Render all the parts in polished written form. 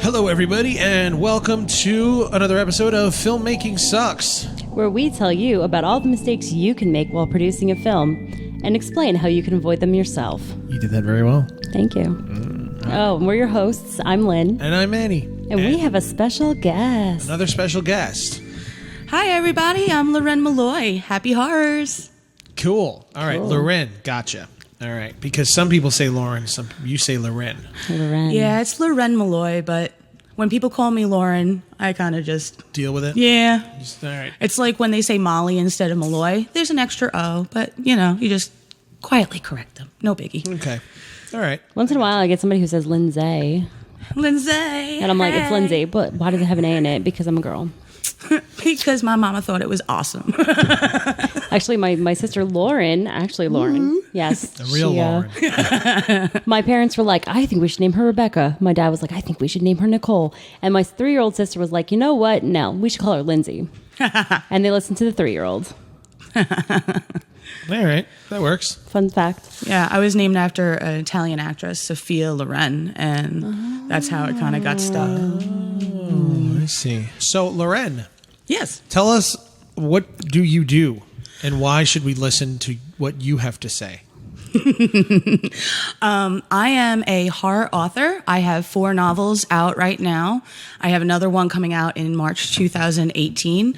Hello, everybody, and welcome to another episode of Filmmaking Sucks, where we tell you about all the mistakes you can make while producing a film and explain how you can avoid them yourself. You did that very well. Thank you. Oh, and we're your hosts. I'm Lynn. And I'm Manny. And we have a special guest. Another special guest. Hi, everybody. I'm Loren Molloy. Happy horrors. Cool. All right, Loren. Gotcha. All right, because some people say Loren, you say Loren. Loren. Yeah, it's Loren Molloy, but when people call me Loren, I kind of just... Deal with it? Yeah. All right. It's like when they say Molly instead of Molloy. There's an extra O, but, you just quietly correct them. No biggie. Okay. All right. Once in a while, I get somebody who says Lindsay. Lindsay. And I'm like, it's Lindsay, but why does it have an A in it? Because I'm a girl. Because my mama thought it was awesome. Actually, my sister Loren, Lauren, yes. The real Loren. My parents were like, I think we should name her Rebecca. My dad was like, I think we should name her Nicole. And my 3-year-old sister was like, you know what? No, we should call her Lindsay. And they listened to the 3-year-old. All right, that works. Fun fact. Yeah, I was named after an Italian actress, Sophia Loren, and that's how it kind of got stuck. Oh, I see. So, Loren. Yes. Tell us, what do you do, and why should we listen to what you have to say? I am a horror author. I have 4 novels out right now. I have another one coming out in March 2018.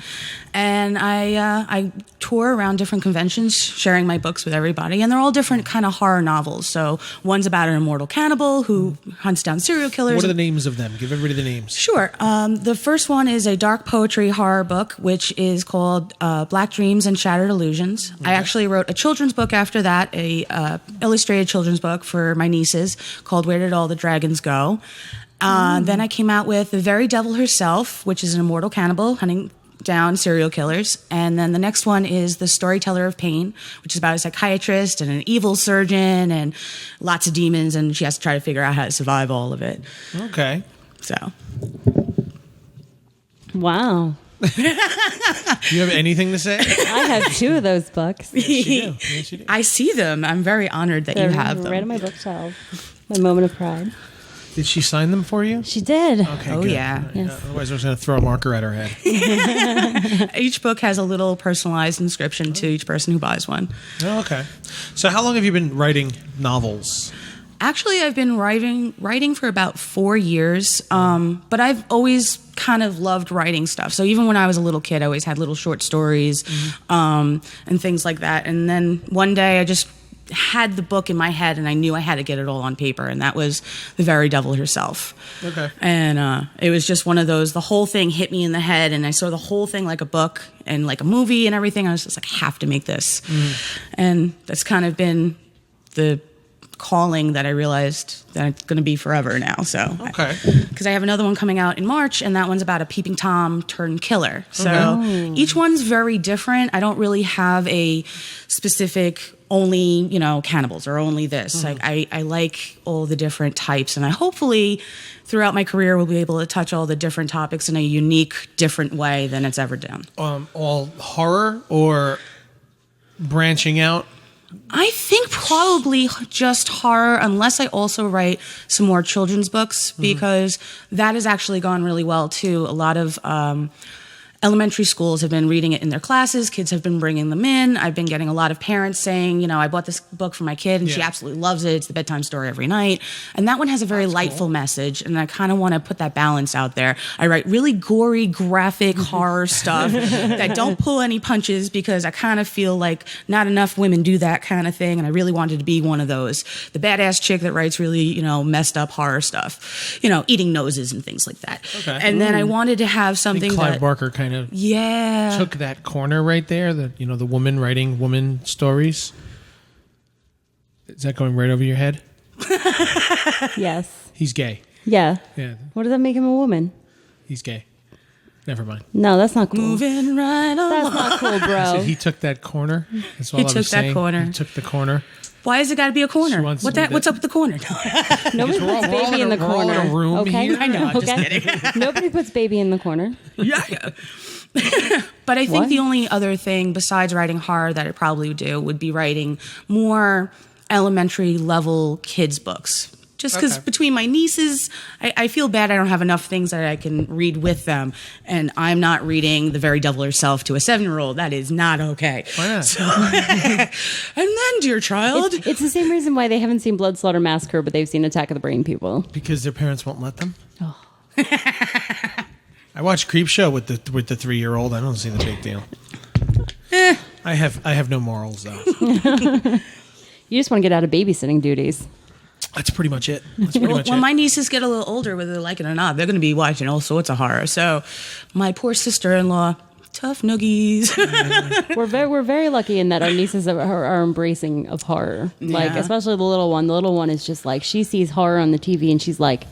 And I tour around different conventions sharing my books with everybody. And they're all different kind of horror novels. So one's about an immortal cannibal who hunts down serial killers. What are the names of them? Give everybody the names. Sure. The first one is a dark poetry horror book, which is called Black Dreams and Shattered Illusions. Okay. I actually wrote a children's book after that, a illustrated children's book for my nieces called Where Did All the Dragons Go? Then I came out with The Very Devil Herself, which is an immortal cannibal hunting down serial killers. And then the next one is The Storyteller of Pain, which is about a psychiatrist and an evil surgeon and lots of demons, and she has to try to figure out how to survive all of it. Okay. So. Wow. Do you have anything to say? I have 2 of those books. Yes, you do. Yes, you do. I see them. I'm very honored that you have them. Right on my bookshelf. My moment of pride. Did she sign them for you? She did. Okay, Oh, good. yeah. Yes. Otherwise, I was going to throw a marker at her head. Each book has a little personalized inscription to each person who buys one. Oh, okay. So how long have you been writing novels? Actually, I've been writing for about 4 years, but I've always kind of loved writing stuff. So even when I was a little kid, I always had little short stories and things like that. And then one day I just had the book in my head and I knew I had to get it all on paper, and that was The Very Devil Herself. Okay. And it was just one of those, the whole thing hit me in the head, and I saw the whole thing like a book and like a movie and everything. I was just like, I have to make this. And that's kind of been the calling that I realized that it's going to be forever now. So, okay, because I have another one coming out in March, and that one's about a peeping Tom turned killer. So each one's very different. I don't really have a specific only, cannibals or only this. Like I like all the different types, and I hopefully throughout my career will be able to touch all the different topics in a unique, different way than it's ever done. All horror or branching out? I think probably just horror, unless I also write some more children's books, because that has actually gone really well too. A lot of elementary schools have been reading it in their classes. Kids have been bringing them in. I've been getting a lot of parents saying, I bought this book for my kid and she absolutely loves it. It's the bedtime story every night. And that one has a very lightful message. And I kind of want to put that balance out there. I write really gory, graphic horror stuff that don't pull any punches, because I kind of feel like not enough women do that kind of thing. And I really wanted to be one of those. The badass chick that writes really, messed up horror stuff, eating noses and things like that. Okay. And then I wanted to have something Clive Barker kind of took that corner right there, the woman writing woman stories. Is that going right over your head? Yes. He's gay. Yeah. Yeah. What does that make him a woman? He's gay. Never mind. No, that's not cool. Moving right along. That's not cool, bro. He took that corner. That's all He I was took that saying. corner. He took the corner. Why has it got to be a corner? What's up with the corner? Nobody puts baby in the corner. We're all in a room okay? here. I know, I'm just kidding. Nobody puts baby in the corner. Yeah. But I think the only other thing besides writing horror that I probably would do would be writing more elementary level kids books. Just because between my nieces, I feel bad I don't have enough things that I can read with them. And I'm not reading The Very Devil Herself to a 7-year-old. That is not okay. Why not? So, and then, dear child. It's the same reason why they haven't seen Blood, Slaughter, Massacre, but they've seen Attack of the Brain People. Because their parents won't let them? Oh. I watch Creepshow with the 3-year-old. I don't see the big deal. I have no morals, though. You just want to get out of babysitting duties. That's pretty much it. When my nieces get a little older, whether they like it or not, they're going to be watching all sorts of horror. So my poor sister-in-law, tough noogies. We're very lucky in that our nieces are embracing of horror. Like, especially the little one. The little one is just like, she sees horror on the TV and she's like,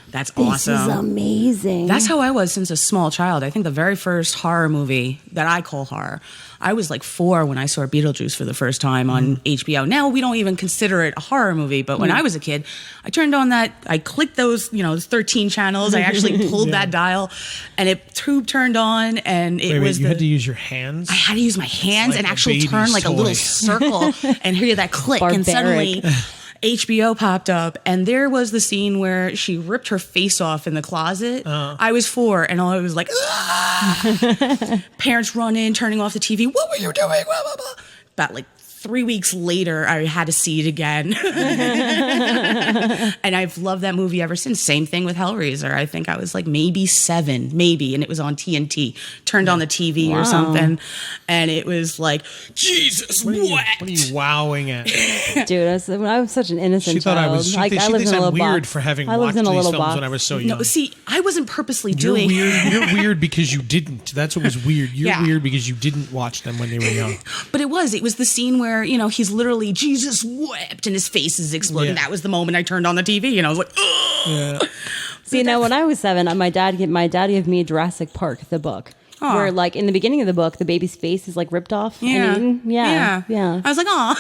that's awesome. This is amazing. That's how I was since a small child. I think the very first horror movie that I call horror, I was like 4 when I saw Beetlejuice for the first time on HBO. Now we don't even consider it a horror movie, but when I was a kid, I turned on I clicked those 13 channels. I actually pulled that dial, and it turned on, and it was. You had to use your hands. I had to use my hands and actually turn like a little circle and hear that click, Barbaric. And suddenly HBO popped up, and there was the scene where she ripped her face off in the closet. I was 4, and I was like, parents run in, turning off the TV. What were you doing? Blah, blah, blah. About like 3 weeks later, I had to see it again. And I've loved that movie ever since. Same thing with Hellraiser. I think I was like maybe 7, and it was on TNT. Turned on the TV or something, and it was like, Jesus, what are you wowing at? Dude, I was such an innocent She thought child. I was. She thinks I'm weird for having watched these films when I was so young. No, see, I wasn't purposely You're doing. weird. You're weird because you didn't. That's what was weird. You're weird because you didn't watch them when they were young. But it was the scene where he's literally Jesus wept and his face is exploding. Yeah. That was the moment I turned on the TV and I was like, ugh. Yeah. See, now when I was 7, my dad gave me Jurassic Park, the book. Where, like, in the beginning of the book, the baby's face is, like, ripped off and eaten. Yeah. I was like, aw.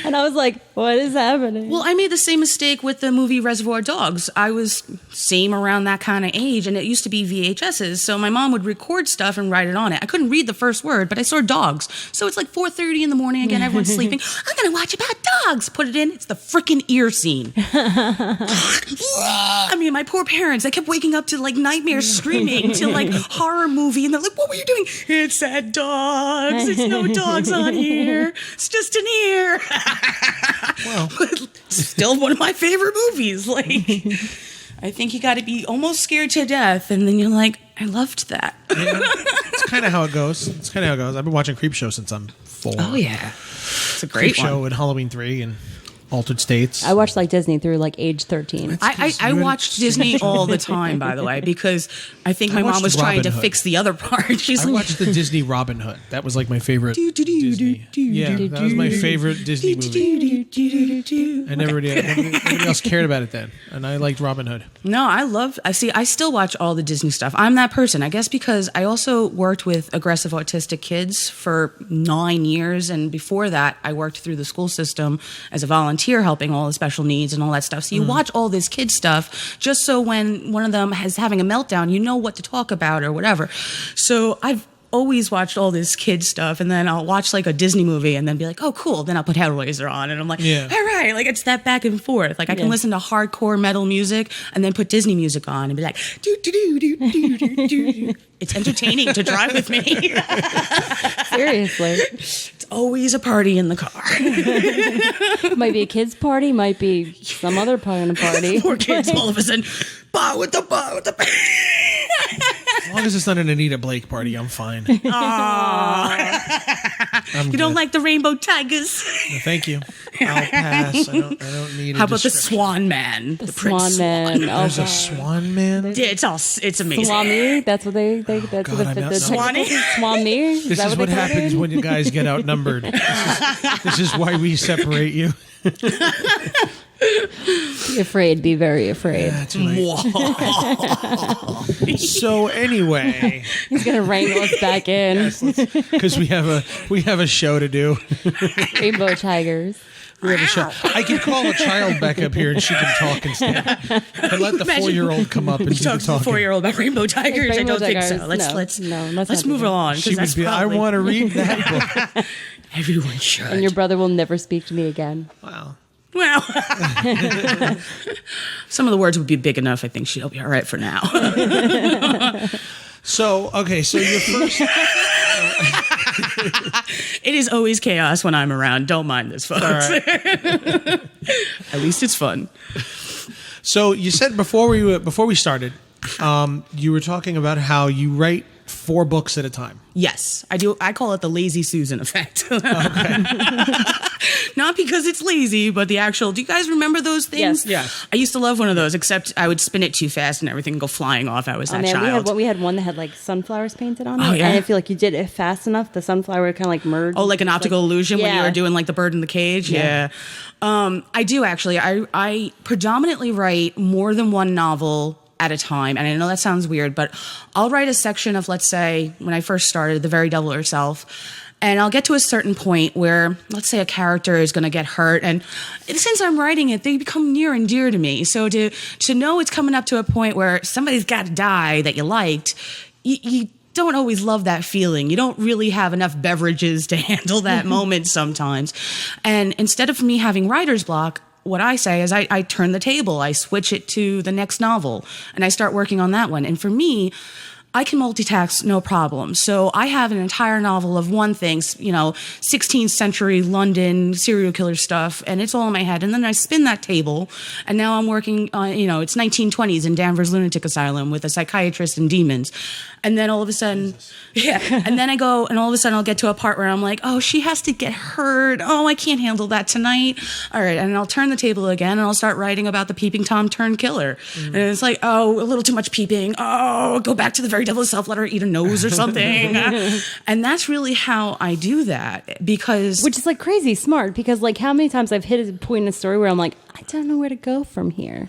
And I was like, what is happening? Well, I made the same mistake with the movie Reservoir Dogs. I was same around that kind of age, and it used to be VHSs, so my mom would record stuff and write it on it. I couldn't read the first word, but I saw dogs. So it's like 4:30 in the morning again, everyone's sleeping. I'm going to watch about dogs. Put it in. It's the freaking ear scene. I mean, my poor parents, they kept waking up to, like, nightmares screaming to, like, horror movie, and they're like, what were you doing? It said dogs. It's no dogs on here. It's just an ear. Well, still one of my favorite movies. Like, I think you got to be almost scared to death, and then you're like, I loved that. Yeah, it's kind of how it goes. I've been watching Creepshow since I'm 4. Oh yeah, it's a great Creepshow one. and Halloween 3 and Altered States. I watched, like, Disney through, like, age 13. I watched Disney all the time, by the way, because I think my mom was trying to fix the other part. I watched the Disney Robin Hood. That was like my favorite Disney. Yeah, that was my favorite Disney movie. And nobody else cared about it then. And I liked Robin Hood. No, I still watch all the Disney stuff. I'm that person, I guess, because I also worked with aggressive autistic kids for 9 years. And before that, I worked through the school system as a volunteer, helping all the special needs and all that stuff. So you watch all this kid stuff just so when one of them is having a meltdown, you know what to talk about or whatever. So I've always watched all this kid stuff, and then I'll watch like a Disney movie and then be like, oh, cool. Then I'll put Hellraiser on, and I'm like, all right, like it's that back and forth. Like I can listen to hardcore metal music and then put Disney music on and be like, do do do do do do do. It's entertaining to drive with me. Seriously. It's always a party in the car. Might be a kid's party, might be some other kind of party. Poor kids all of a sudden, bar with the. As long as it's not an Anita Blake party, I'm fine. You don't like the Rainbow Tigers? No, thank you. I'll pass. I don't need. How about the Swan Man? The Swan Man. Oh, There's a Swan Man. It's amazing. Swami. That's what they. That's God, what I'm the not technical Swami. This is what happens when you guys get outnumbered. This is why we separate you. Be afraid. Be very afraid. That's right. So anyway, He's gonna wrangle us back in. because we have a show to do. Rainbow Tigers. We have a show. I can call a child back up here and she can talk instead. And let the 4-year-old come up and do the Talk to the talking. 4-year-old about Rainbow Tigers. I Rainbow don't think Tigers. so. Let's not move do that. on. She would be. I want to read that book. Everyone should. And your brother will never speak to me again. Wow. Well, some of the words would be big enough. I think she'll be all right for now. So your first. It is always chaos when I'm around. Don't mind this, folks. All right. At least it's fun. So you said before we started, you were talking about how you write 4 books at a time. Yes, I do. I call it the lazy Susan effect. Not because it's lazy, but the actual. Do you guys remember those things? Yes. I used to love one of those, except I would spin it too fast and everything would go flying off. I was that child. We had one that had like sunflowers painted on it. Oh, yeah? And I feel like you did it fast enough, the sunflower would kind of like merge. Oh, like an optical illusion when you Yeah. were doing like the bird in the cage? Yeah. I do actually. I predominantly write more than one novel at a time. And I know that sounds weird, but I'll write a section of, let's say, when I first started, The Very Devil Herself. And I'll get to a certain point where, let's say, a character is going to get hurt. And since I'm writing it, they become near and dear to me. So to know it's coming up to a point where somebody's got to die that you liked, you don't always love that feeling. You don't really have enough beverages to handle that moment sometimes. And instead of me having writer's block, what I say is I turn the table. I switch it to the next novel, and I start working on that one. And for me, I can multitask no problem. So I have an entire novel of one thing, 16th century London serial killer stuff, and it's all in my head. And then I spin that table, and now I'm working on, it's 1920s in Danvers Lunatic Asylum with a psychiatrist and demons. And then all of a sudden, and then I go, and all of a sudden I'll get to a part where I'm like, oh, she has to get hurt. Oh, I can't handle that tonight. All right, and I'll turn the table again, and I'll start writing about the peeping Tom turned killer. And it's like, oh, a little too much peeping. Oh, go back to the very devil itself, let her eat a nose or something. And that's really how I do that, because... Which is like crazy smart, because like how many times I've hit a point in a story where I'm like, I don't know where to go from here.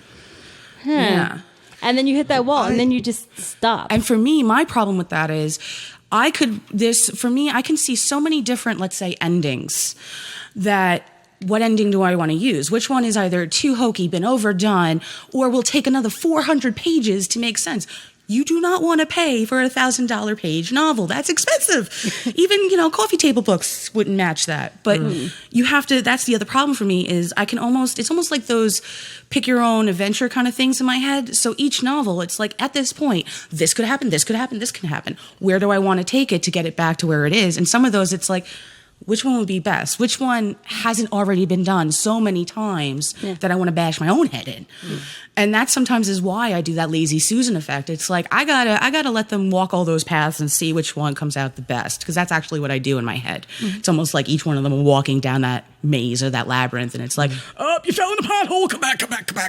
Yeah. And then you hit that wall, and then you just stop. And for me, my problem with that is I can see so many different, let's say, endings that what ending do I want to use? Which one is either too hokey, been overdone, or will take another 400 pages to make sense? You do not want to pay for a $1,000 page novel. That's expensive. Even, coffee table books wouldn't match that. But you have to, that's the other problem for me is it's almost like those pick your own adventure kind of things in my head. So each novel, it's like at this point, this could happen, this could happen, this can happen. Where do I want to take it to get it back to where it is? And some of those, it's like, which one would be best? Which one hasn't already been done so many times that I want to bash my own head in? And that sometimes is why I do that lazy Susan effect. It's like I gotta let them walk all those paths and see which one comes out the best, because that's actually what I do in my head. It's almost like each one of them are walking down that maze or that labyrinth, and it's like, oh, you fell in the pothole. Come back.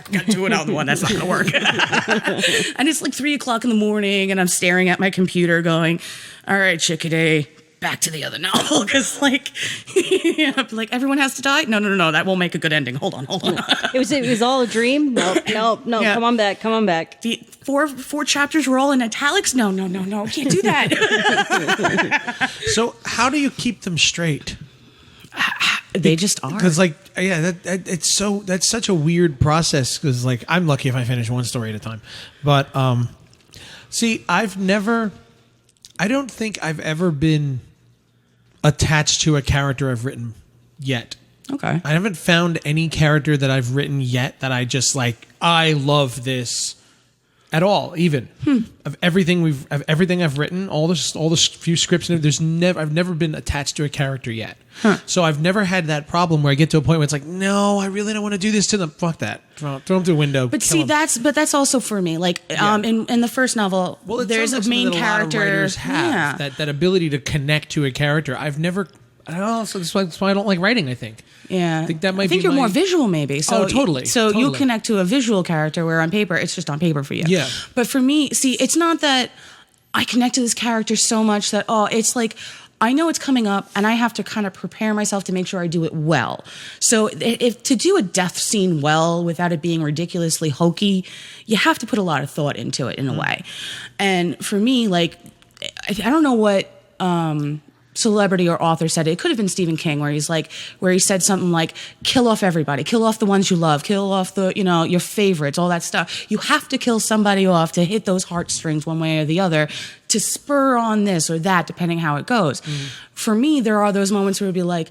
We got to do another one. That's not gonna work. And it's like 3:00 in the morning, and I'm staring at my computer, going, all right, chickadee, back to the other novel, because like everyone has to die. No, that won't make a good ending. Hold on. It was all a dream. No. Yeah. Come on back. The four chapters were all in italics. No, can't do that. So how do you keep them straight? They just are. Because that's such a weird process. Because like I'm lucky if I finish one story at a time, but see, I don't think I've ever been attached to a character I've written yet. Okay. I haven't found any character that I've written yet that I just like, I love this at all, even. Of everything I've written, all the few scripts, I've never been attached to a character yet. So I've never had that problem where I get to a point where it's like, no, I really don't want to do this to them. Fuck that. Throw them through the window. But see, that's also for me. Like in the first novel, there's a main character. A lot of writers have that ability to connect to a character. I've never. So that's why I don't like writing, I think. Yeah. I think that might I think be you're more visual, maybe. So, totally. So totally. you connect to a visual character where on paper, it's just on paper for you. Yeah. But for me, see, it's not that I connect to this character so much that, it's like, I know it's coming up and I have to kind of prepare myself to make sure I do it well. So if to do a death scene well without it being ridiculously hokey, you have to put a lot of thought into it in a way. And for me, like, I don't know what celebrity or author said it. It could have been Stephen King, where he said something like, kill off everybody, kill off the ones you love, kill off your favorites, all that stuff. You have to kill somebody off to hit those heartstrings one way or the other to spur on this or that, depending how it goes. For me, there are those moments where it'd be like,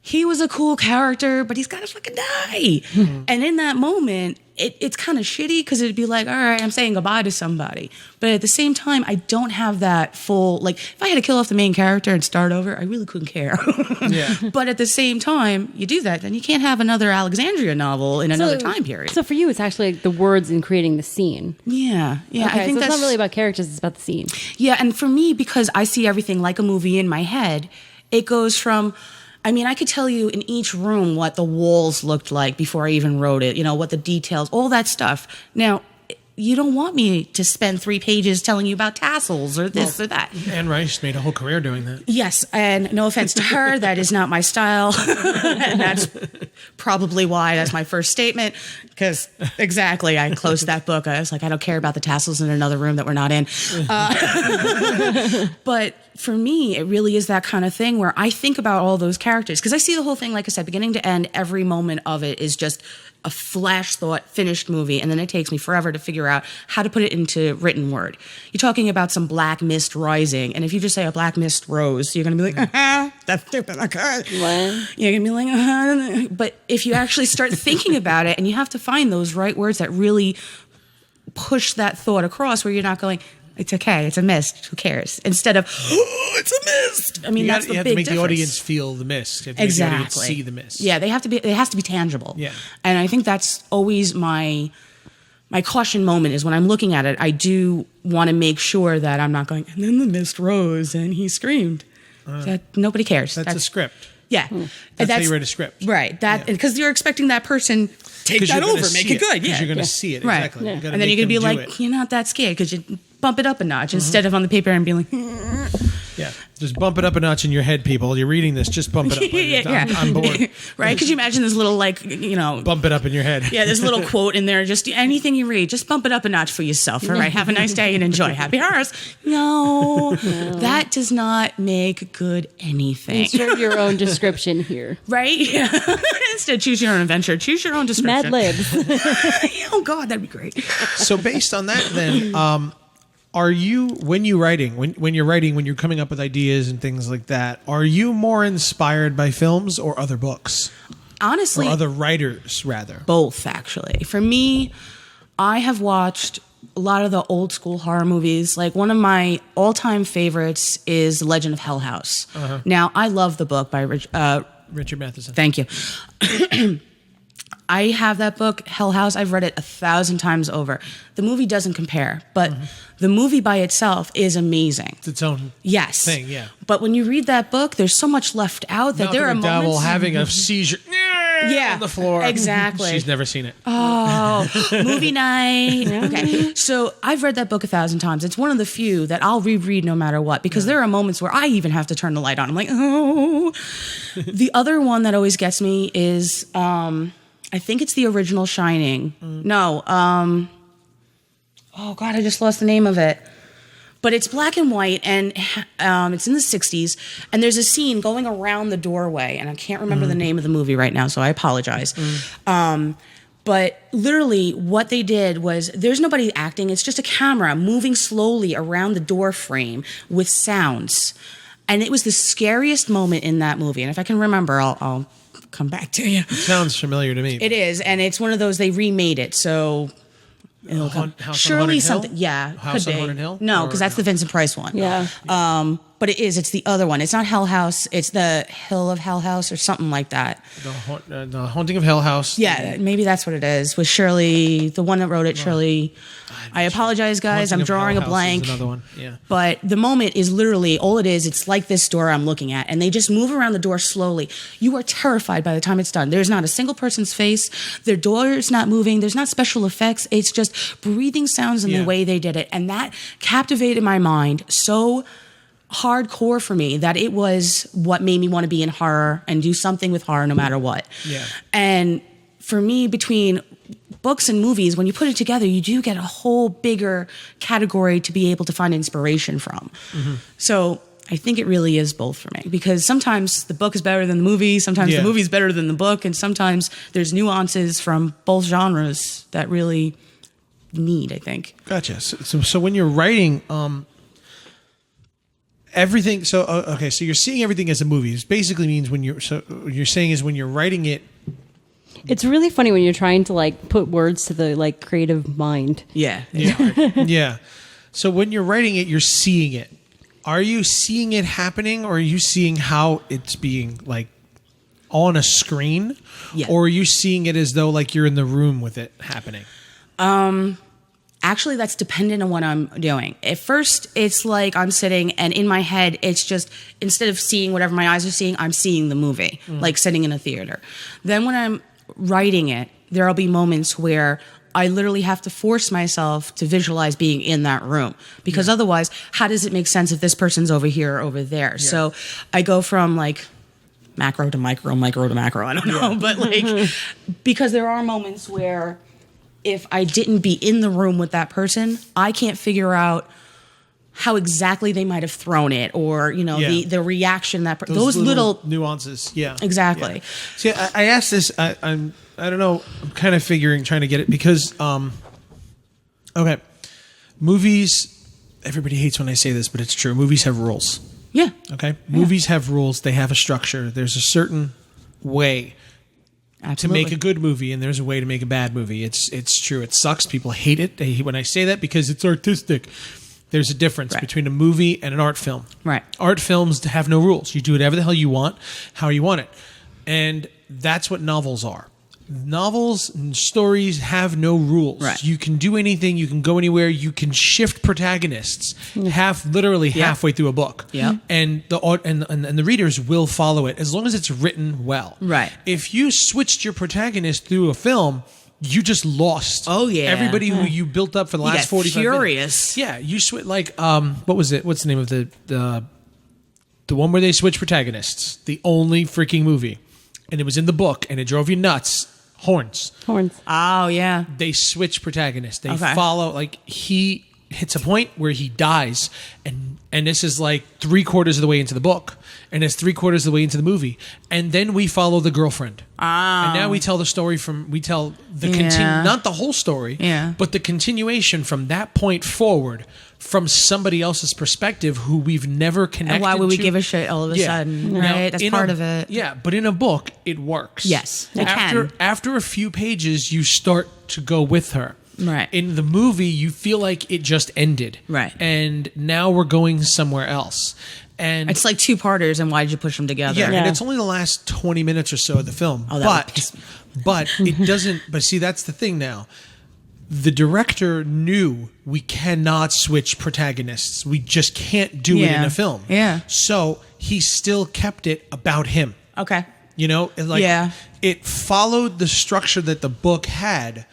he was a cool character, but he's got to fucking die. And in that moment, it's kind of shitty because it'd be like, all right, I'm saying goodbye to somebody. But at the same time, I don't have that full, like, if I had to kill off the main character and start over, I really couldn't care. Yeah. But at the same time, you do that, then you can't have another Alexandria novel in another time period. So for you, it's actually like the words in creating the scene. Yeah. Okay, I think so that's it's not really about characters, it's about the scene. Yeah, and for me, because I see everything like a movie in my head, it goes from, I mean, I could tell you in each room what the walls looked like before I even wrote it, what the details, all that stuff. Now, you don't want me to spend 3 pages telling you about tassels or this or that. Anne Rice made a whole career doing that. Yes, and no offense to her, that is not my style. And that's probably why that's my first statement, because exactly, I closed that book. I was like, I don't care about the tassels in another room that we're not in. But for me, it really is that kind of thing where I think about all those characters, because I see the whole thing, like I said, beginning to end, every moment of it is just a flash thought, finished movie, and then it takes me forever to figure out how to put it into written word. You're talking about some black mist rising, and if you just say a black mist rose, you're going to be like, that's stupid. Okay. What? You're going to be like, But if you actually start thinking about it, and you have to find those right words that really push that thought across, where you're not going, it's okay, it's a mist, who cares? Instead of, oh, it's a mist. I mean, You that's have the to big make difference. the audience feel the mist. You have to make the audience see the mist. Yeah, it has to be tangible. Yeah. And I think that's always my caution moment is when I'm looking at it, I do want to make sure that I'm not going, and then the mist rose and he screamed. That nobody cares. That's a script. Yeah. That's how you write a script. Right. Because you're expecting that person take that over, make it good. Because yeah. you're going to see it. Right. Exactly. Yeah. You gotta And then make you're going to them be do like, it. you're not that scared because you bump it up a notch instead of on the paper and being like, Yeah, just bump it up a notch in your head, people. You're reading this, just bump it up. I'm bored. right? Could you imagine this little, Bump it up in your head. yeah, there's a little quote in there. Just anything you read, just bump it up a notch for yourself. All right, have a nice day and enjoy. Happy horrors. No, that does not make good anything. Insert your own description here. Right? Yeah. Instead, choose your own adventure. Choose your own description. Mad libs. Oh, God, that'd be great. So based on that, then, are you when you're coming up with ideas and things like that, are you more inspired by films or other books? Honestly, Or other writers, rather? both, actually. For me, I have watched a lot of the old school horror movies. Like one of my all-time favorites is The Legend of Hell House. Now, I love the book by Richard Matheson. Thank you. I have that book, Hell House. I've read it 1,000 times over. The movie doesn't compare, but the movie by itself is amazing. It's its own thing, yeah. But when you read that book, there's so much left out that there are Malcolm McDowell moments. having a seizure on the floor. Exactly. She's never seen it. Oh, movie night. Okay. So I've read that book 1,000 times. It's one of the few that I'll reread no matter what, because there are moments where I even have to turn the light on. I'm like, oh. The other one that always gets me is, I think it's the original Shining. No. Oh, God, I just lost the name of it. But it's black and white, and it's in the 60s, and there's a scene going around the doorway, and I can't remember the name of the movie right now, so I apologize. But literally what they did was there's nobody acting. It's just a camera moving slowly around the door frame with sounds. And it was the scariest moment in that movie. And if I can remember, I'll come back to you. It sounds familiar to me. It is, and it's one of those, they remade it, so it'll come. House on Surely Haunted something. Hill? Yeah, House could on be. Haunted Hill? No, Or because that's the Vincent Price one. Yeah. But it's the other one. It's not Hell House. It's the Hill of Hell House or something like that. The Haunting of Hell House. Yeah, maybe that's what it is. With Shirley, the one that wrote it, Shirley. I apologize, guys. Haunting I'm of Hell drawing a House blank. is another one. Yeah. But the moment is literally, all it is, it's like this door I'm looking at, and they just move around the door slowly. You are terrified by the time it's done. There's not a single person's face. Their door is not moving. There's not special effects. It's just breathing sounds in the way they did it. And that captivated my mind so hardcore for me that it was what made me want to be in horror and do something with horror no matter what. Yeah. And for me, between books and movies, when you put it together, you do get a whole bigger category to be able to find inspiration from. So I think it really is both for me, because sometimes the book is better than the movie, sometimes the movie is better than the book, and sometimes there's nuances from both genres that really need, I think. Gotcha. So when you're writing, everything. So okay, so you're seeing everything as a movie. It basically means when you're saying is when you're writing it. It's really funny when you're trying to like put words to the like creative mind. Yeah. Yeah. So when you're writing it, you're seeing it. Are you seeing it happening, or are you seeing how it's being like on a screen, or are you seeing it as though like you're in the room with it happening? Actually, that's dependent on what I'm doing. At first, it's like I'm sitting and in my head, it's just, instead of seeing whatever my eyes are seeing, I'm seeing the movie, like sitting in a theater. Then when I'm writing it, there'll be moments where I literally have to force myself to visualize being in that room, because otherwise, how does it make sense if this person's over here or over there? Yeah. So I go from like macro to micro, micro to macro. I don't know, but like, because there are moments where if I didn't be in the room with that person, I can't figure out how exactly they might have thrown it, or the reaction those little nuances. Yeah, exactly. Yeah. See, I asked this. I don't know. I'm kind of trying to get it because okay, movies. Everybody hates when I say this, but it's true. Movies have rules. Yeah. Okay. Movies have rules. They have a structure. There's a certain way to make a good movie, and there's a way to make a bad movie. It's true. It sucks. People hate it. They hate when I say that because it's artistic. There's a difference between a movie and an art film. Right. Art films have no rules. You do whatever the hell you want, how you want it. And that's what novels are. Novels and stories have no rules. Right. You can do anything. You can go anywhere. You can shift protagonists literally halfway through a book. Yeah. And the readers will follow it as long as it's written well. Right. If you switched your protagonist through a film, you just lost. Oh yeah, everybody who you built up for the last 45 minutes. Yeah, you switch like what was it? What's the name of the one where they switch protagonists? The only freaking movie, and it was in the book, and it drove you nuts. Horns. Oh yeah. They switch protagonists. They follow like he hits a point where he dies, and this is like 3/4 of the way into the book, and it's 3/4 of the way into the movie, and then we follow the girlfriend. And now we tell the story not the whole story, but the continuation from that point forward from somebody else's perspective who we've never connected to. And why would we give a shit all of a sudden, right? That's part of it. Yeah, but in a book, it works. Yes, it can. After a few pages, you start to go with her. Right. In the movie, you feel like it just ended. Right. And now we're going somewhere else. And it's like two-parters, and why did you push them together? Yeah, and it's only the last 20 minutes or so of the film. Oh, that would piss me. But it doesn't. But see, that's the thing now. The director knew we cannot switch protagonists. We just can't do it in a film. Yeah. So he still kept it about him. Okay. It followed the structure that the book had,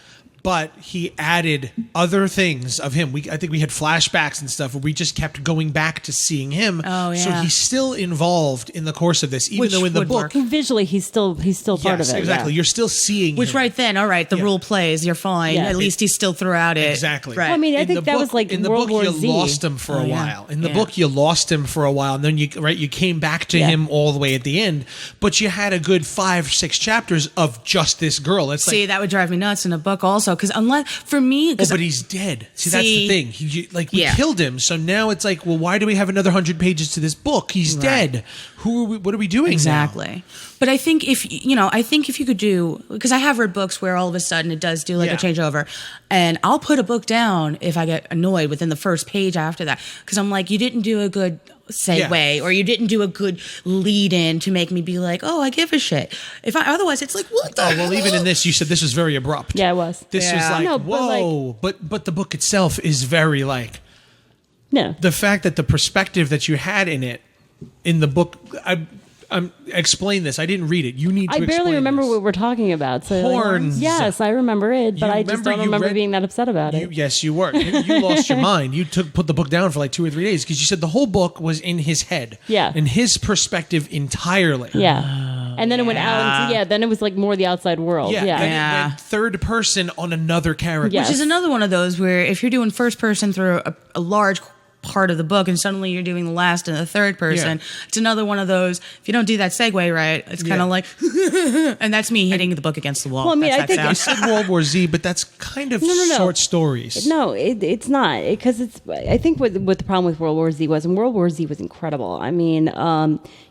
but he added other things of him. I think we had flashbacks and stuff where we just kept going back to seeing him. Oh, yeah. So he's still involved in the course of this, even though in the book, visually he's still part of it. Exactly. Yeah. You're still seeing Which him. right then, all right, the rule plays. You're fine. Yeah. At least he's still throughout it. Exactly. Right. Well, I mean, I In think the that book- was like in the World book War you Z. lost him for a while. In the Yeah. book you lost him for a while, and then you came back to him all the way at the end. But you had a good 5-6 chapters of just this girl. It's See, that would drive me nuts in a book also, because for me, but he's dead. See, that's the thing. We killed him, so now it's like, well, why do we have another 100 pages to this book? He's dead. What are we doing exactly now? But I think if you could do, because I have read books where all of a sudden it does do like a changeover, and I'll put a book down if I get annoyed within the first page after that, because I'm like, you didn't do a good segue, or you didn't do a good lead in to make me be like, oh, I give a shit. Otherwise it's like, what the hell? Even in this, you said this was very abrupt. Yeah, it was. This was like, no, whoa. But the book itself is very like, no. The fact that the perspective that you had in it, in the book, explain this. I didn't read it. You need to I barely remember this. what we're talking about. So Horns. yes, I remember it, but You I just don't remember being that upset about it. Yes, you were. You lost your mind. You put the book down for like 2 or 3 days because you said the whole book was in his head. Yeah. In his perspective entirely. Yeah. And then it went out. Then it was like more the outside world. Yeah. Yeah. Then it went third person on another character. Yes. Which is another one of those where if you're doing first person through a large part of the book, and suddenly you're doing the last and the third person. Yeah. It's another one of those, if you don't do that segue right, it's kind of like, and that's me hitting the book against the wall. Well, I mean, That's I think that You sound. said World War Z, but that's kind of No. short stories. No, it's not, because I think what the problem with World War Z was, and World War Z was incredible. I mean,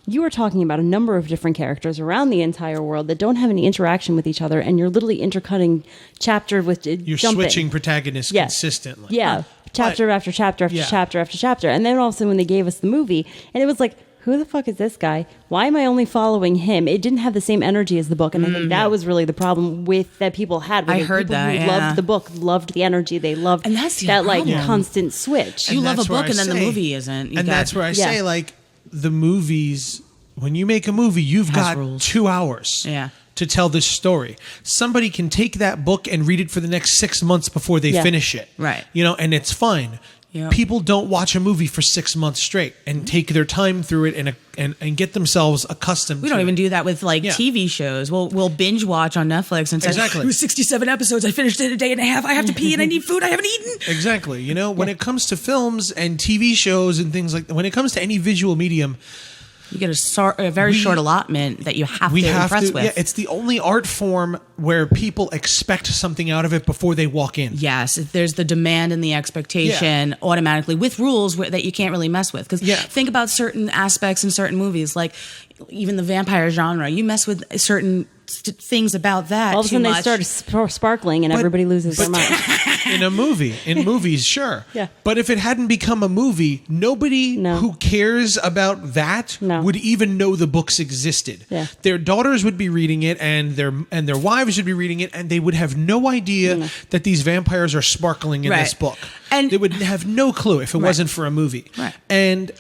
you were talking about a number of different characters around the entire world that don't have any interaction with each other, and you're literally intercutting chapter with You're jumping. switching protagonists Yeah. consistently. Yeah, chapter after chapter after Yeah. chapter after chapter, and then all of a sudden when they gave us the movie, and it was like, who the fuck is this guy? Why am I only following him? It didn't have the same energy as the book, and I think that was really the problem with that people had. I With heard people that, who yeah. loved the book, loved the energy, they loved And that's the that like problem. constant switch. You And love a that's where book I and then the say- movie isn't. You And got- that's where I Yeah. say, like, the movies, when you make a movie, you've Has got rules. 2 hours Yeah. to tell this story. Somebody can take that book and read it for the next 6 months before they Yeah. finish it. Right. You know, and it's fine. Yeah. People don't watch a movie for 6 months straight and take their time through it and get themselves accustomed We to don't it. even do that with like Yeah. TV shows. We'll binge watch on Netflix and say, Exactly. it was 67 episodes. I finished it in a day and a half. I have to pee and I need food. I haven't eaten. Exactly. You know, when it comes to films and TV shows and things like that, when it comes to any visual medium, You get a very short allotment that you have to impress with. Yeah, it's the only art form where people expect something out of it before they walk in. Yes, if there's the demand and the expectation automatically with rules that you can't really mess with. Because Yeah. think about certain aspects in certain movies, like even the vampire genre. You mess with certain things about that. All of a sudden too they much. start sparkling, and everybody loses their mind. In movies, sure. Yeah. But if it hadn't become a movie, nobody No. who cares about that No. would even know the books existed. Yeah. Their daughters would be reading it, and their wives would be reading it, and they would have no idea that these vampires are sparkling in Right. this book. And- they would have no clue if it wasn't for a movie. Right. And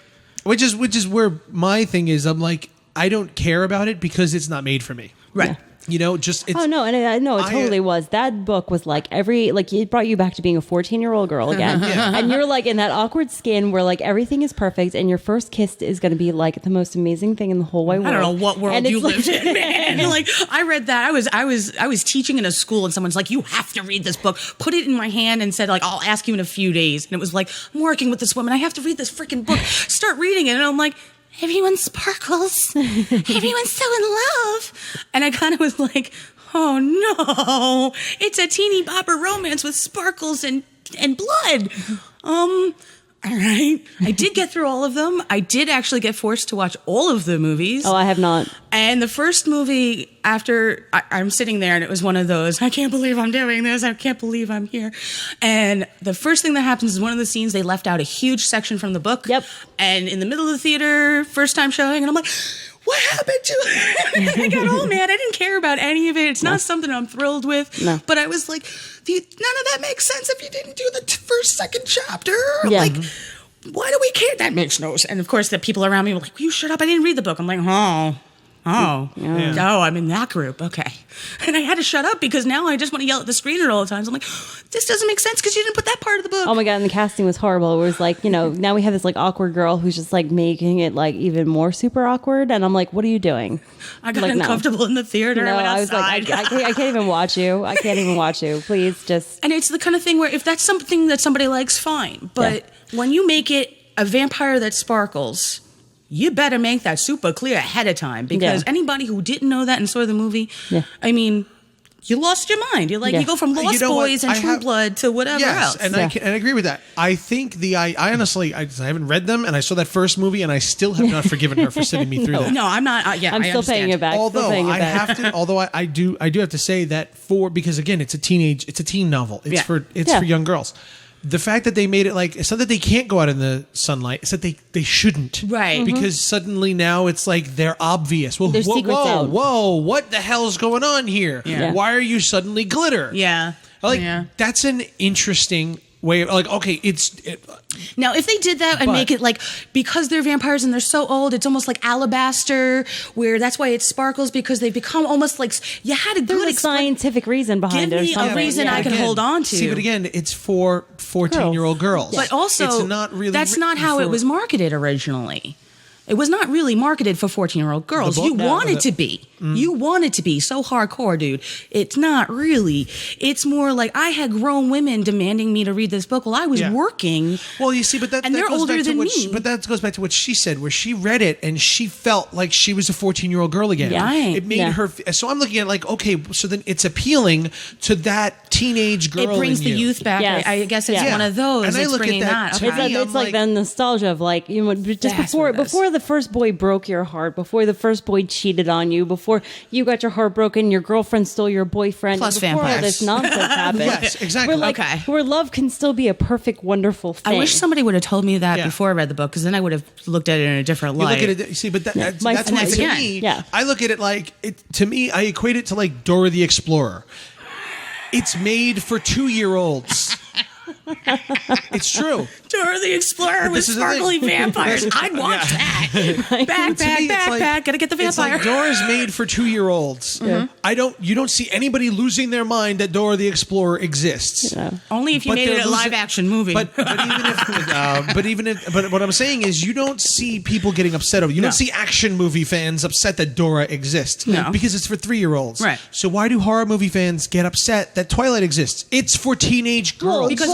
which is where my thing is. I'm like, I don't care about it because it's not made for me. Right. Yeah. You know, just it's Oh no, and I know it I, totally was. That book was like it brought you back to being a 14-year-old girl again, and you're like in that awkward skin where like everything is perfect, and your first kiss is going to be like the most amazing thing in the whole wide world. I don't know what world And you it's lived in, man. Like I read that. I was teaching in a school, and someone's like, "You have to read this book." Put it in my hand and said, "Like I'll ask you in a few days." And it was like, "I'm working with this woman. I have to read this freaking book." Start reading it, and I'm like, "Everyone sparkles. Everyone's so in love." And I kind of was like, "Oh no, it's a teeny bopper romance with sparkles and blood." All right. I did get through all of them. I did actually get forced to watch all of the movies. Oh, I have not. And the first movie, after I'm sitting there, and it was one of those, I can't believe I'm doing this. I can't believe I'm here. And the first thing that happens is one of the scenes, they left out a huge section from the book. Yep. And in the middle of the theater, first time showing, and I'm like, what happened to it? I got all mad. I didn't care about any of it. It's not something I'm thrilled with. No. But I was like, none of that makes sense if you didn't do the second chapter. Yeah. Like, why do we care? That makes no sense. And of course, the people around me were like, "Will you shut up? I didn't read the book." I'm like, oh, I'm in that group. Okay. And I had to shut up because now I just want to yell at the screener all the time. So I'm like, this doesn't make sense because you didn't put that part of the book. Oh my god, and the casting was horrible. It was like, now we have this like awkward girl who's just like making it like even more super awkward, and I'm like, what are you doing? I got like, no. uncomfortable in the theater. No, I went I was like, outside. I can't even watch you. I can't even watch you. Please just. And it's the kind of thing where if that's something that somebody likes, fine. But when you make it a vampire that sparkles, you better make that super clear ahead of time, because anybody who didn't know that and saw the movie, I mean, you lost your mind. You're like, you go from Lost Boys and True Blood to whatever else. And I agree with that. I think I honestly, I haven't read them, and I saw that first movie, and I still have not forgiven her for sitting me through that. No, I'm not. I'm still paying it back. Although I have to, I do have to say that because again, it's a teen novel. It's for young girls. The fact that they made it like, it's not that they can't go out in the sunlight, it's that they shouldn't. Right. Because suddenly now it's like they're obvious. Well, There's secrets out. whoa, what the hell's going on here? Yeah. Why are you suddenly glitter? Yeah. That's an interesting way of, like, okay, now, if they did that and make it like, because they're vampires and they're so old, it's almost like alabaster, where that's why it sparkles, because they become almost like, you had a good There's a scientific reason behind Give it or me a something. reason I can hold on to. See, but again, it's for 14-year-old girls. But also, it's not really that's not how it was marketed originally. It was not really marketed for 14-year-old girls. You want it to be. You want it to be so hardcore, dude. It's not really. It's more like I had grown women demanding me to read this book while I was working. Well, you see, but and they're older than me. But that goes back to what she said, where she read it and she felt like she was a 14-year-old girl again. Yeah. Right. It made her. So I'm looking at it like, okay, so then it's appealing to that teenage girl. It brings in the you. youth back. Yes. I guess it's one of those. And I it's look bringing at that. that. To me, It's like the nostalgia of like, you know, just That's before what it is. the first boy broke your heart, before the first boy cheated on you, before you got your heart broken, your girlfriend stole your boyfriend, Plus before all vampires. this nonsense happened. Yes, exactly. We're like, Okay. where love can still be a perfect, wonderful thing. I wish somebody would have told me that Yeah. before I read the book, because then I would have looked at it in a different You light. look at it. You see, but that's My- why and to again, me, yeah. I look at it like to me, I equate it to like Dora the Explorer. It's made for 2-year-olds. It's true. Dora the Explorer with this is the thing. sparkly vampires. I'd watch that. Backpack, To me, it's backpack, like- gotta get the It's vampire. like Dora's made for 2-year-olds. You don't see anybody losing their mind that Dora the Explorer exists. Only if you But made they're it a losing- live action movie. But even if but what I'm saying is you don't see people getting upset over. You No. don't see action movie fans upset that Dora exists. No. Because it's for 3-year-olds. Right. So why do horror movie fans get upset that Twilight exists? It's for teenage girls. because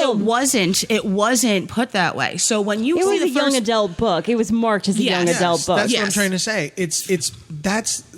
it wasn't put that way. So when you It see was the a young first adult book. It was marked as a Yes. young Yes, adult book. That's what I'm Yes. trying to say.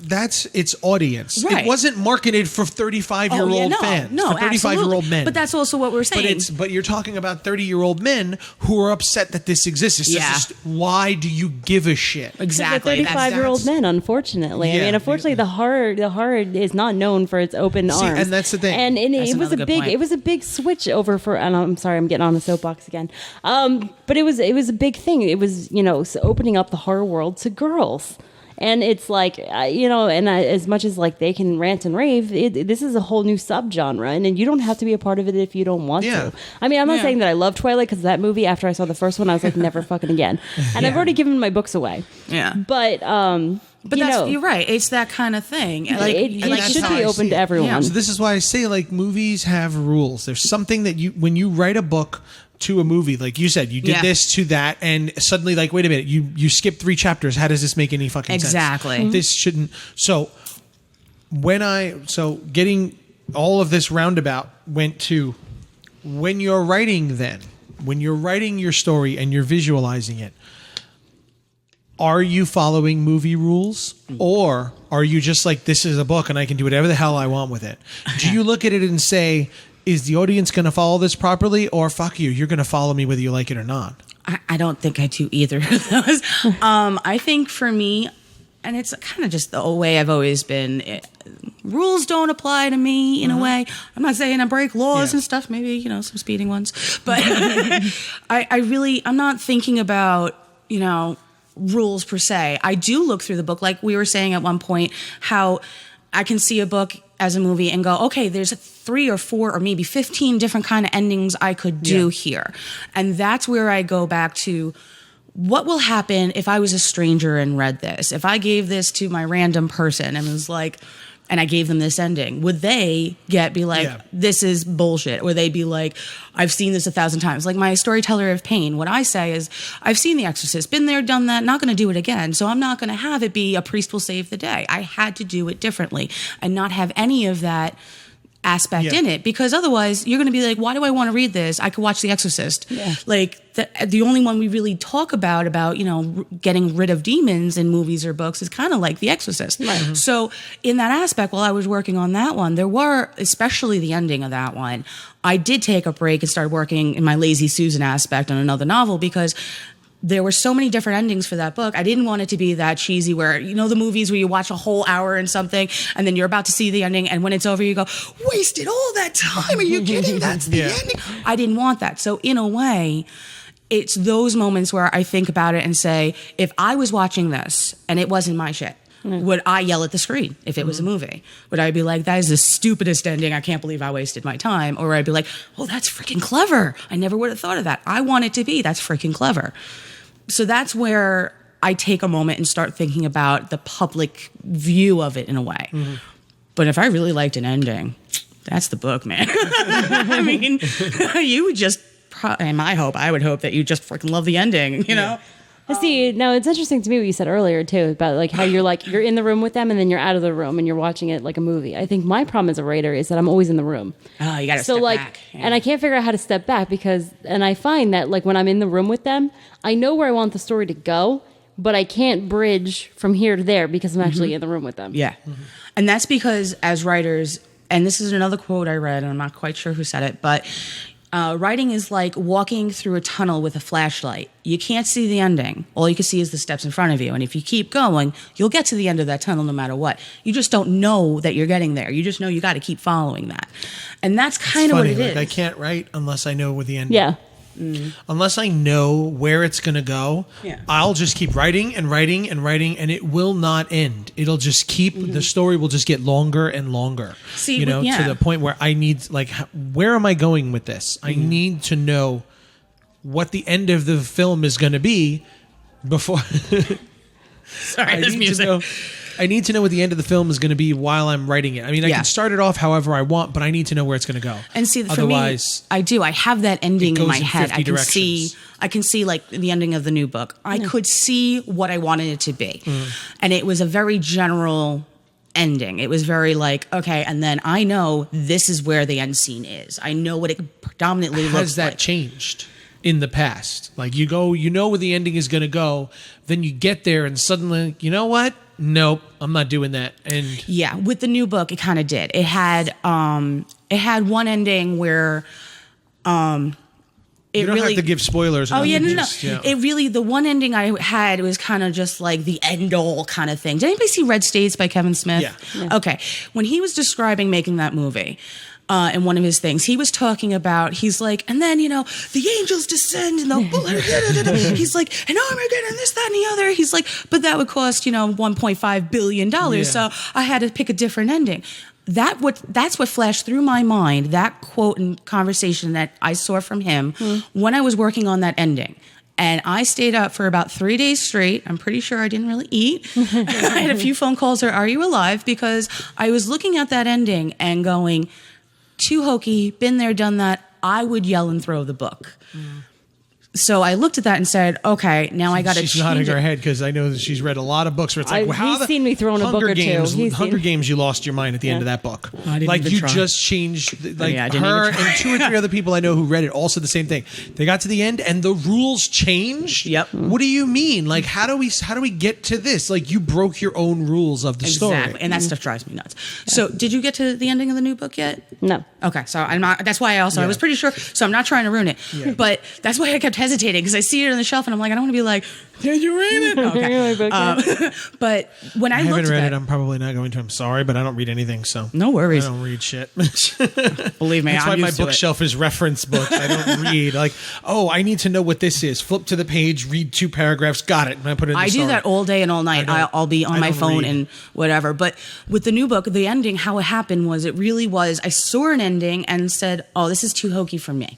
That's its audience. Right. It wasn't marketed for 35-year-old fans. No, for 35-year-old absolutely. men. But that's also what we're saying. But you're talking about 30-year-old men who are upset that this exists. It's Yeah. just why do you give a shit? Exactly. The That's- 35-year-old men, unfortunately. I Yeah. mean, unfortunately, the horror is not known for its open arms. and that's the thing. And That's it was another a good big, point. it was a big switch over for. And I'm sorry, I'm getting on the soapbox again. But it was a big thing. It was opening up the horror world to girls. And it's like, as much as like they can rant and rave, this is a whole new subgenre, and you don't have to be a part of it if you don't want Yeah. to. I mean, I'm not Yeah. saying that I love Twilight, because that movie, after I saw the first one, I was like, never fucking again. And I've already given my books away. Yeah. But You're right. It's that kind of thing. Like, it like that's should how be I open see to it. everyone. Yeah. So this is why I say like movies have rules. There's something that when you write a book to a movie, like you said, you did Yeah. this to that, and suddenly like, wait a minute, you skipped 3 chapters. How does this make any fucking sense? Exactly. This shouldn't. So getting all of this roundabout went to when you're writing your story and you're visualizing it. Are you following movie rules, or are you just like, this is a book and I can do whatever the hell I want with it? Do you look at it and say, is the audience going to follow this properly, or fuck you, you're going to follow me whether you like it or not? I don't think I do either of those. I think for me, and it's kind of just the way I've always been, rules don't apply to me in a way. I'm not saying I break laws Yeah. and stuff, maybe, some speeding ones. But I'm not thinking about, rules per se. I do look through the book, like we were saying at one point, how I can see a book as a movie and go, okay, there's 3 or 4 or maybe 15 different kind of endings I could do here. And that's where I go back to, what will happen if I was a stranger and read this? If I gave this to my random person and was like, and I gave them this ending, would they be like, Yeah. this is bullshit? Or they'd be like, I've seen this 1,000 times. Like my storyteller of pain, what I say is, I've seen The Exorcist, been there, done that, not going to do it again. So I'm not going to have it be a priest will save the day. I had to do it differently and not have any of that aspect Yeah. in it, because otherwise you're going to be like, why do I want to read this? I could watch The Exorcist. Yeah. Like the only one we really talk about getting rid of demons in movies or books is kind of like The Exorcist. Right. So in that aspect, while I was working on that one, there were, especially the ending of that one, I did take a break and start working in my Lazy Susan aspect on another novel, because there were so many different endings for that book. I didn't want it to be that cheesy where, the movies where you watch a whole hour and something and then you're about to see the ending, and when it's over you go, wasted all that time. Are you kidding? That's the ending. I didn't want that. So in a way, it's those moments where I think about it and say, if I was watching this and it wasn't my shit, would I yell at the screen if it was a movie? Would I be like, that is the stupidest ending. I can't believe I wasted my time. Or I'd be like, oh, that's freaking clever. I never would have thought of that. I want it to be. That's freaking clever. So that's where I take a moment and start thinking about the public view of it in a way. Mm-hmm. But if I really liked an ending, that's the book, man. I mean, you would just, and I would hope that you just freaking love the ending, you know? See, now it's interesting to me what you said earlier too about like how you're in the room with them and then you're out of the room and you're watching it like a movie. I think my problem as a writer is that I'm always in the room. Oh, you got to step back. Yeah. And I can't figure out how to step back and I find that like when I'm in the room with them, I know where I want the story to go, but I can't bridge from here to there because I'm actually in the room with them. Yeah. And that's because as writers, and this is another quote I read, and I'm not quite sure who said it, but writing is like walking through a tunnel with a flashlight. You can't see the ending. All you can see is the steps in front of you. And if you keep going, you'll get to the end of that tunnel no matter what. You just don't know that you're getting there. You just know you got to keep following that. And that's kind of what it is. I can't write unless I know where the end. Yeah. Unless I know where it's going to go, I'll just keep writing and writing and writing, and it will not end. It'll just keep, the story will just get longer and longer. See, to the point where I need, like, where am I going with this? I need to know what the end of the film is going to be before. Sorry, this music. I need to know what the end of the film is going to be while I'm writing it. I mean, I can start it off however I want, but I need to know where it's going to go. And see, for me, I do. I have that ending in my head. I can see like the ending of the new book. I could see what I wanted it to be, and it was a very general ending. It was very like, okay, and then I know this is where the end scene is. I know what it predominantly looks like. Has that changed in the past? Like you know where the ending is going to go, then you get there and suddenly, you know what? Nope, I'm not doing that. And yeah, with the new book, it kind of did. It had one ending where you don't have to give spoilers. Oh yeah, no. It really, the one ending I had was kind of just like the end all kind of thing. Did anybody see Red States by Kevin Smith? Yeah. Okay, when he was describing making that movie. In one of his things, he was talking about, he's like, and then, the angels descend and the bullet, he's like, and Armageddon, and this, that, and the other. He's like, but that would cost, $1.5 billion. So I had to pick a different ending. That's what flashed through my mind, that quote and conversation that I saw from him when I was working on that ending. And I stayed up for about 3 days straight. I'm pretty sure I didn't really eat. I had a few phone calls, are you alive? Because I was looking at that ending and going, too hokey, been there, done that. I would yell and throw the book. So I looked at that and said, okay, now I got to change it. She's nodding her head because I know that she's read a lot of books where it's like, he's seen me throwing a book or two. Hunger Games, you lost your mind at the end of that book. Like you just changed, like her and 2 or 3 other people I know who read it all said the same thing. They got to the end and the rules changed. Yep. What do you mean? Like, how do we get to this? Like, you broke your own rules of the story. Exactly, and that stuff drives me nuts. So, did you get to the ending of the new book yet? No. Okay, so I'm not. That's why I was pretty sure. So I'm not trying to ruin it, but that's why I kept hesitating because I see it on the shelf and I'm like, I don't want to be like, did you read it? Okay. But when I haven't read it, I'm probably not going to. I'm sorry, but I don't read anything, so no worries. I don't read shit. Believe me, that's why my bookshelf is reference books. I don't read. Like, oh, I need to know what this is. Flip to the page, read 2 paragraphs, got it, and I put it in the story. I do that all day and all night. I'll be on my phone and whatever. But with the new book, the ending, how it happened was, it really was, I saw an ending and said, oh, this is too hokey for me.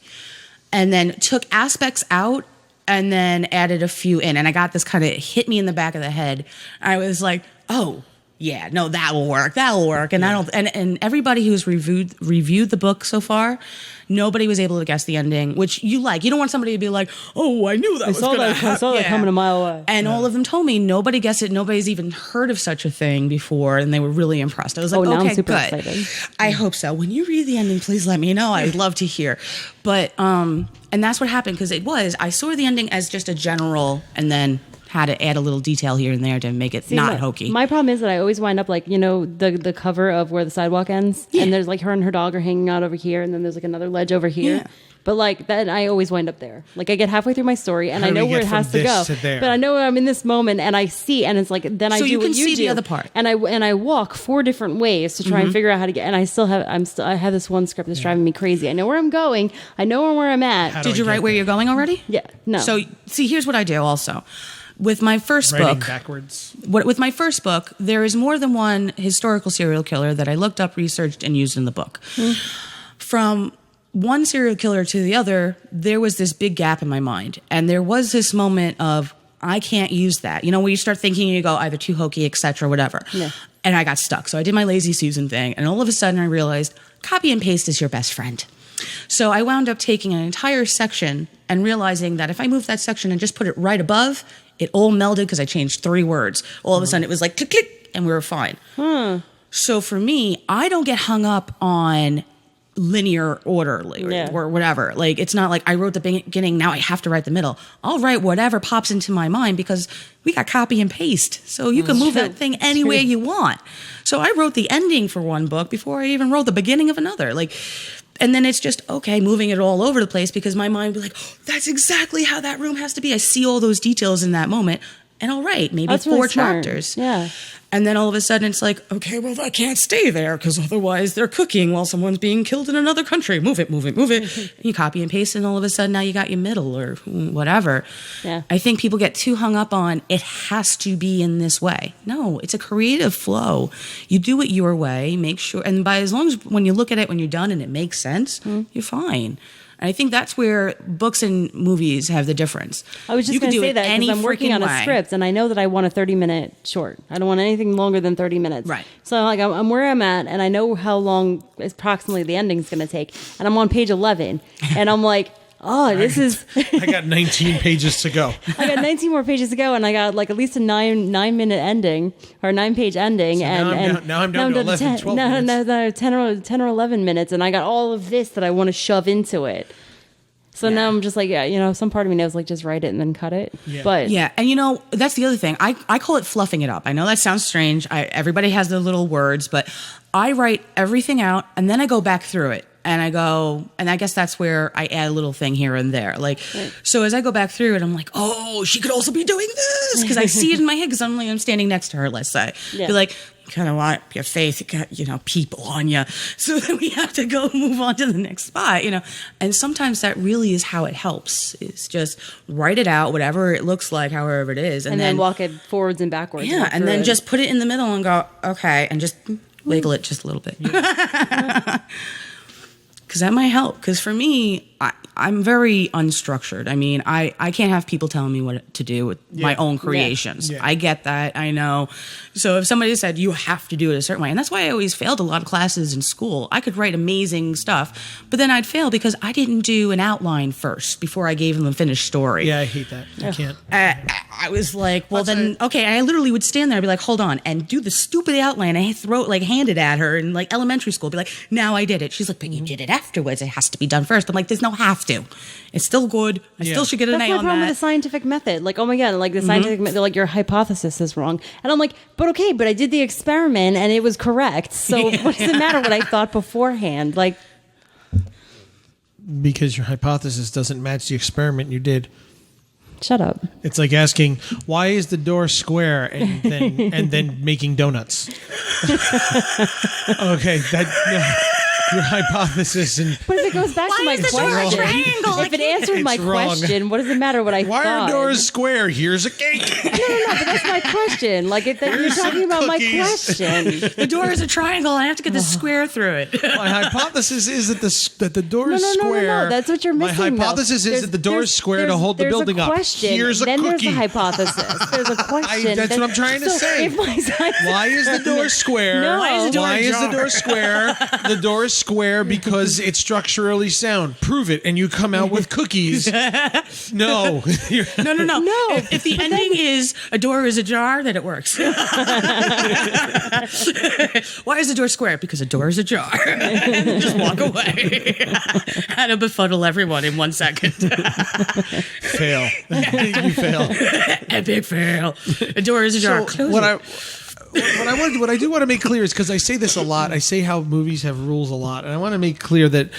And then took aspects out and then added a few in. And I got this kind of hit me in the back of the head. I was like, oh, yeah, no, that will work. And and everybody who's reviewed the book so far, nobody was able to guess the ending, which you like. You don't want somebody to be like, oh, I knew that was going to happen. I saw that coming a mile away. And all of them told me nobody guessed it. Nobody's even heard of such a thing before, and they were really impressed. I was like, now okay, I'm super good. excited. I hope so. When you read the ending, please let me know. I'd love to hear. But and that's what happened, because I saw the ending as just a general, and then had to add a little detail here and there to make it not hokey. My problem is that I always wind up like, the cover of Where the Sidewalk Ends, and there's like her and her dog are hanging out over here, and then there's like another ledge over here. Yeah. But like that, I always wind up there. Like I get halfway through my story, and I know where it has to go. But I know I'm in this moment, and I see, and it's like then I do what you do. So you can see the other part, and I walk 4 different ways to try and figure out how to get. And I have this one script that's driving me crazy. I know where I'm going. I know where I'm at. Did you write where you're going already? Yeah. No. So see, here's what I do also. With my first book, backwards. With my first book, there is more than one historical serial killer that I looked up, researched, and used in the book. From one serial killer to the other, there was this big gap in my mind. And there was this moment of, I can't use that. Where you start thinking, you go either too hokey, etc., whatever. Yeah. And I got stuck. So I did my Lazy Susan thing. And all of a sudden I realized copy and paste is your best friend. So I wound up taking an entire section and realizing that if I moved that section and just put it right above, It all melded because I changed 3 words. All of a sudden, it was like click, click, and we were fine. So for me, I don't get hung up on linear order or whatever. Like, it's not like I wrote the beginning, now I have to write the middle. I'll write whatever pops into my mind because we got copy and paste. So you can move that thing any way you want. So I wrote the ending for one book before I even wrote the beginning of another. Like, and then it's just, okay, moving it all over the place because my mind will be like, oh, that's exactly how that room has to be. I see all those details in that moment. And I'll write maybe That's 4 really smart. chapters. Yeah. And then all of a sudden it's like, okay, well, I can't stay there because otherwise they're cooking while someone's being killed in another country. Move it, move it, move it. And you copy and paste, and all of a sudden now you got your middle or whatever. Yeah. I think people get too hung up on it has to be in this way. No, it's a creative flow. You do it your way, make sure, and by as long as when you look at it when you're done and it makes sense, you're fine. And I think that's where books and movies have the difference. I was just going to say that because I'm working on a way. script and I know that I want a 30-minute short. I don't want anything longer than 30 minutes. Right. So like I'm where I'm at and I know how long approximately the ending's going to take. And I'm on page 11 and I'm like, oh, this is... I got 19 pages to go. I got 19 more pages to go and I got like at least a 9-minute ending or 9-page ending. So and now I'm down to 11, 12 minutes. No, 10 or 11 minutes. And I got all of this that I want to shove into it. So now I'm just like, some part of me knows like just write it and then cut it. Yeah. But yeah, and that's the other thing. I call it fluffing it up. I know that sounds strange. Everybody has their little words, but I write everything out and then I go back through it. And I go, and I guess that's where I add a little thing here and there. Like, so as I go back through it, I'm like, oh, she could also be doing this. Because I see it in my head because I'm standing next to her, let's say. Yeah. Be like, kind of want your face, you got, people on you. So then we have to go move on to the next spot, And sometimes that really is how it helps. Is just write it out, whatever it looks like, however it is. and then walk it forwards and backwards. Yeah, and then just put it in the middle and go, okay, and just wiggle it just a little bit. Because that might help. Because for me, I'm very unstructured. I mean, I can't have people telling me what to do with my own creations. Yeah. I get that. I know. So if somebody said, you have to do it a certain way, and that's why I always failed a lot of classes in school. I could write amazing stuff, but then I'd fail because I didn't do an outline first before I gave them a finished story. Yeah, I hate that. I can't. I was like, well, then, okay. I literally would stand there and be like, hold on, and do the stupid outline. I hand it at her in like elementary school. Be like, now I did it. She's like, but you did it afterwards. It has to be done first. I'm like, there's no have to. It's still good. I still should get an That's A my on problem with the that. scientific method. Like, oh my God, like the scientific method, like your hypothesis is wrong. And I'm like, but I did the experiment and it was correct. So what does it matter what I thought beforehand? Like, Because your hypothesis doesn't match the experiment you did. shut up. It's like asking, why is the door square, and then making donuts? Okay, your hypothesis and But if it goes back to my is the door a question, triangle? if it answered my It's wrong. question, what does it matter what I why thought? are doors square? Here's a cake. No, but that's my question. Like, if you're Here's talking some about my cookies. question. The door is a triangle. I have to get the square through it. My hypothesis is that the door No, is no, square. that's what you're missing. My though. hypothesis is that the door is square to hold the there's building a up. question, Here's a then cookie. there's a hypothesis. There's a question. That's what I'm trying to say. If my Why is the door square? No. Why is the door Why is the ajar? door square? The door is square because it's structurally sound. Prove it, and you come out with cookies. No. No. No, If the ending is a door is ajar, then it works. Why is the door square? Because a door is ajar. Just walk away. How to befuddle everyone in 1 second. Fail. You fail. Epic fail. A door is ajar. So what I do want to make clear is, because I say this a lot, I say how movies have rules a lot, and I want to make clear that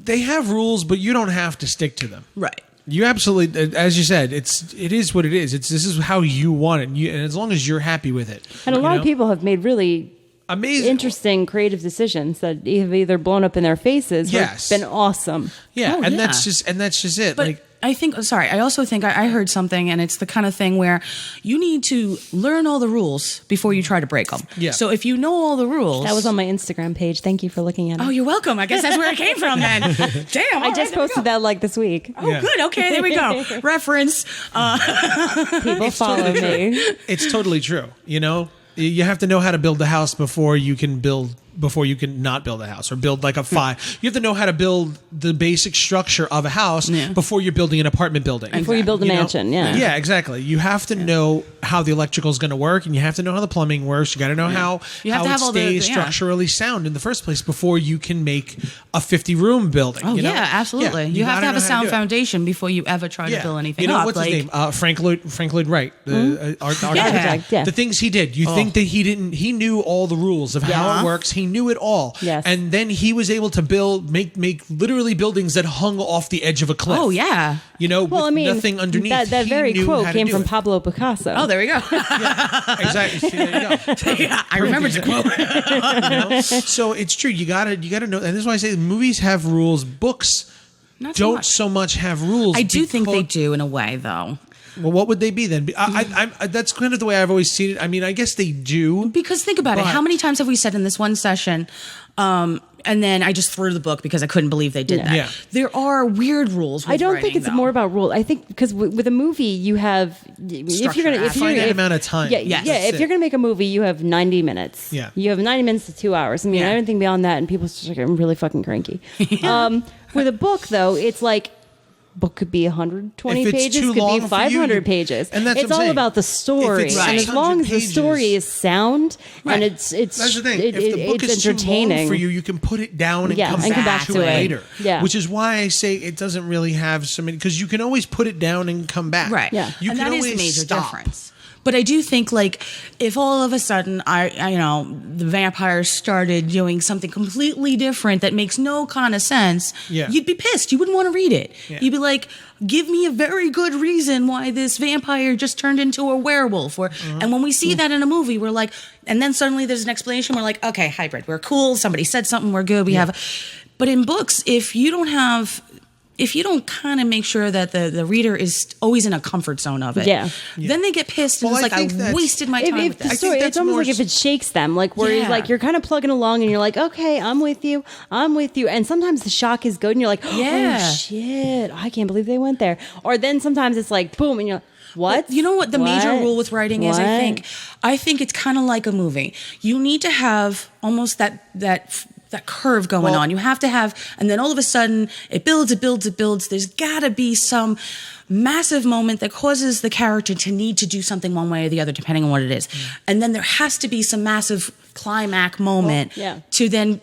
they have rules, but you don't have to stick to them. Right. You absolutely, as you said, it is what it is. This is how you want it, and as long as you're happy with it. And a lot of people have made really amazing, interesting, creative decisions that have either blown up in their faces or been awesome. Yeah, Oh, and yeah. that's just it. But like, I think, I also think I heard something, and it's the kind of thing where you need to learn all the rules before you try to break them. Yeah. So if you know all the rules. That was on my Instagram page. Thank you for looking at it. Oh, you're welcome. I guess that's where it came from then. Damn. I just posted that like this week. Oh, good. Okay, there we go. Reference. People follow me. it's totally true. You have to know how to build the house before you can build before you can not build a house or build like a five. You have to know how to build the basic structure of a house before you're building an apartment building. Before you build a mansion, Yeah, exactly. You have to know how the electrical is going to work, and you have to know how the plumbing works. You got to know how it stays structurally sound in the first place before you can make a 50-room building. Oh, you know? yeah, absolutely. You have to have a sound foundation before you ever try to build anything up. What's his name? Frank Lloyd Wright, the architect. Yeah. The things he did. You think that he knew all the rules of how it works. He knew it all. Yes. And then he was able to make literally buildings that hung off the edge of a cliff. Oh, yeah. With nothing underneath. That very quote came from Pablo Picasso. Oh, there we go. Exactly. See, there you go. I remembered the quote. So it's true. You gotta know, and this is why I say movies have rules. Books don't so much have rules. I do think they do in a way, though. Well, what would they be then? I that's kind of the way I've always seen it. I mean, I guess they do. Because think about it. How many times have we said in this one session, and then I just threw the book because I couldn't believe they did that. Yeah. There are weird rules with I don't writing, think it's more about rules. I think because with a movie you have finite amount of time. If you're going to make a movie, you have 90 minutes. Yeah. You have 90 minutes to 2 hours. I mean, I don't think beyond that, and people just like, I'm really fucking cranky. With a book, though, it's like, book could be 120 pages, could be 500 pages. And that's it's all about the story. And as long as the story is sound and it's that's the thing. If the book is entertaining too long for you, you can put it down and come back to it later. Yeah. Which is why I say it doesn't really have so many, because you can always put it down and come back. Right. Yeah. You and can that is always a major stop. difference. But I do think, like, if all of a sudden the vampires started doing something completely different that makes no kind of sense, you'd be pissed. You wouldn't want to read it. Yeah. You'd be like, give me a very good reason why this vampire just turned into a werewolf. And when we see that in a movie, we're like, and then suddenly there's an explanation. We're like, okay, hybrid. We're cool. Somebody said something. We're good. We have. But in books, if you don't kind of make sure that the reader is always in a comfort zone of it, then they get pissed and it's like, I wasted my time with the that. story, it's almost like if it shakes them, like where you're kind of plugging along and you're like, okay, I'm with you. And sometimes the shock is good and you're like, oh shit, I can't believe they went there. Or then sometimes it's like, boom, and you're like, what? Well, you know what the major rule with writing is, I think it's kind of like a movie. You need to have almost that curve going on. You have to have, and then all of a sudden it builds. There's got to be some massive moment that causes the character to need to do something one way or the other, depending on what it is. And then there has to be some massive climax moment to then.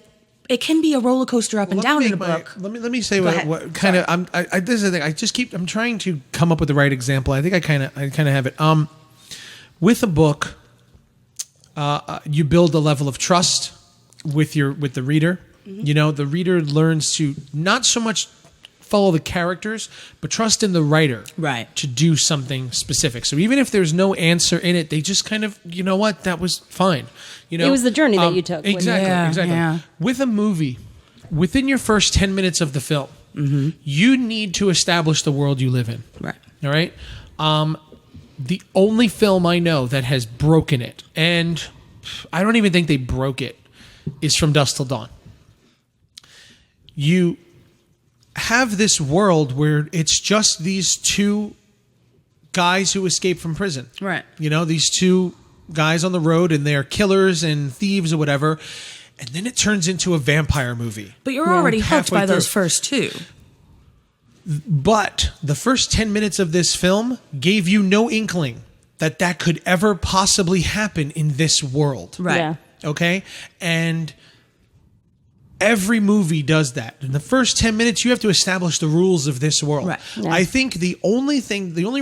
It can be a roller coaster up and down in a book. Let me say what kind of. This is the thing. I'm trying to come up with the right example. I think I kind of have it. With a book, you build a level of trust with the reader. Mm-hmm. The reader learns to not so much follow the characters, but trust in the writer to do something specific. So even if there's no answer in it, they just kind of, you know what, that was fine. It was the journey that you took. Exactly. Yeah. With a movie, within your first 10 minutes of the film, you need to establish the world you live in. Right. All right. The only film I know that has broken it, and I don't even think they broke it, is From Dusk Till Dawn. You have this world where it's just these two guys who escape from prison. Right. These two guys on the road, and they're killers and thieves or whatever. And then it turns into a vampire movie. But you're already hooked by those first two. But the first 10 minutes of this film gave you no inkling that could ever possibly happen in this world. Right. Yeah. Okay? And every movie does that. In the first 10 minutes, you have to establish the rules of this world. Right. Yeah. I think the only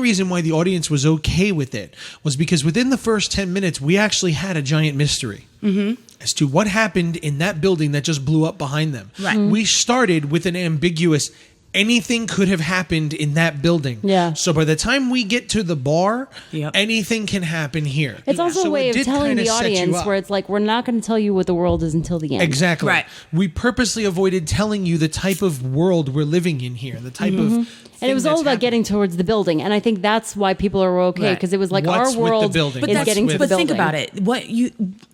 reason why the audience was okay with it was because within the first 10 minutes, we actually had a giant mystery as to what happened in that building that just blew up behind them. Right. We started with an ambiguous, anything could have happened in that building. Yeah. So by the time we get to the bar, anything can happen here. It's also a way of telling the audience where it's like, we're not going to tell you what the world is until the end. Exactly. Right. We purposely avoided telling you the type of world we're living in here, the type of. And it was all about getting towards the building, and I think that's why people are okay, because it was like our world is getting to the building. But think about it.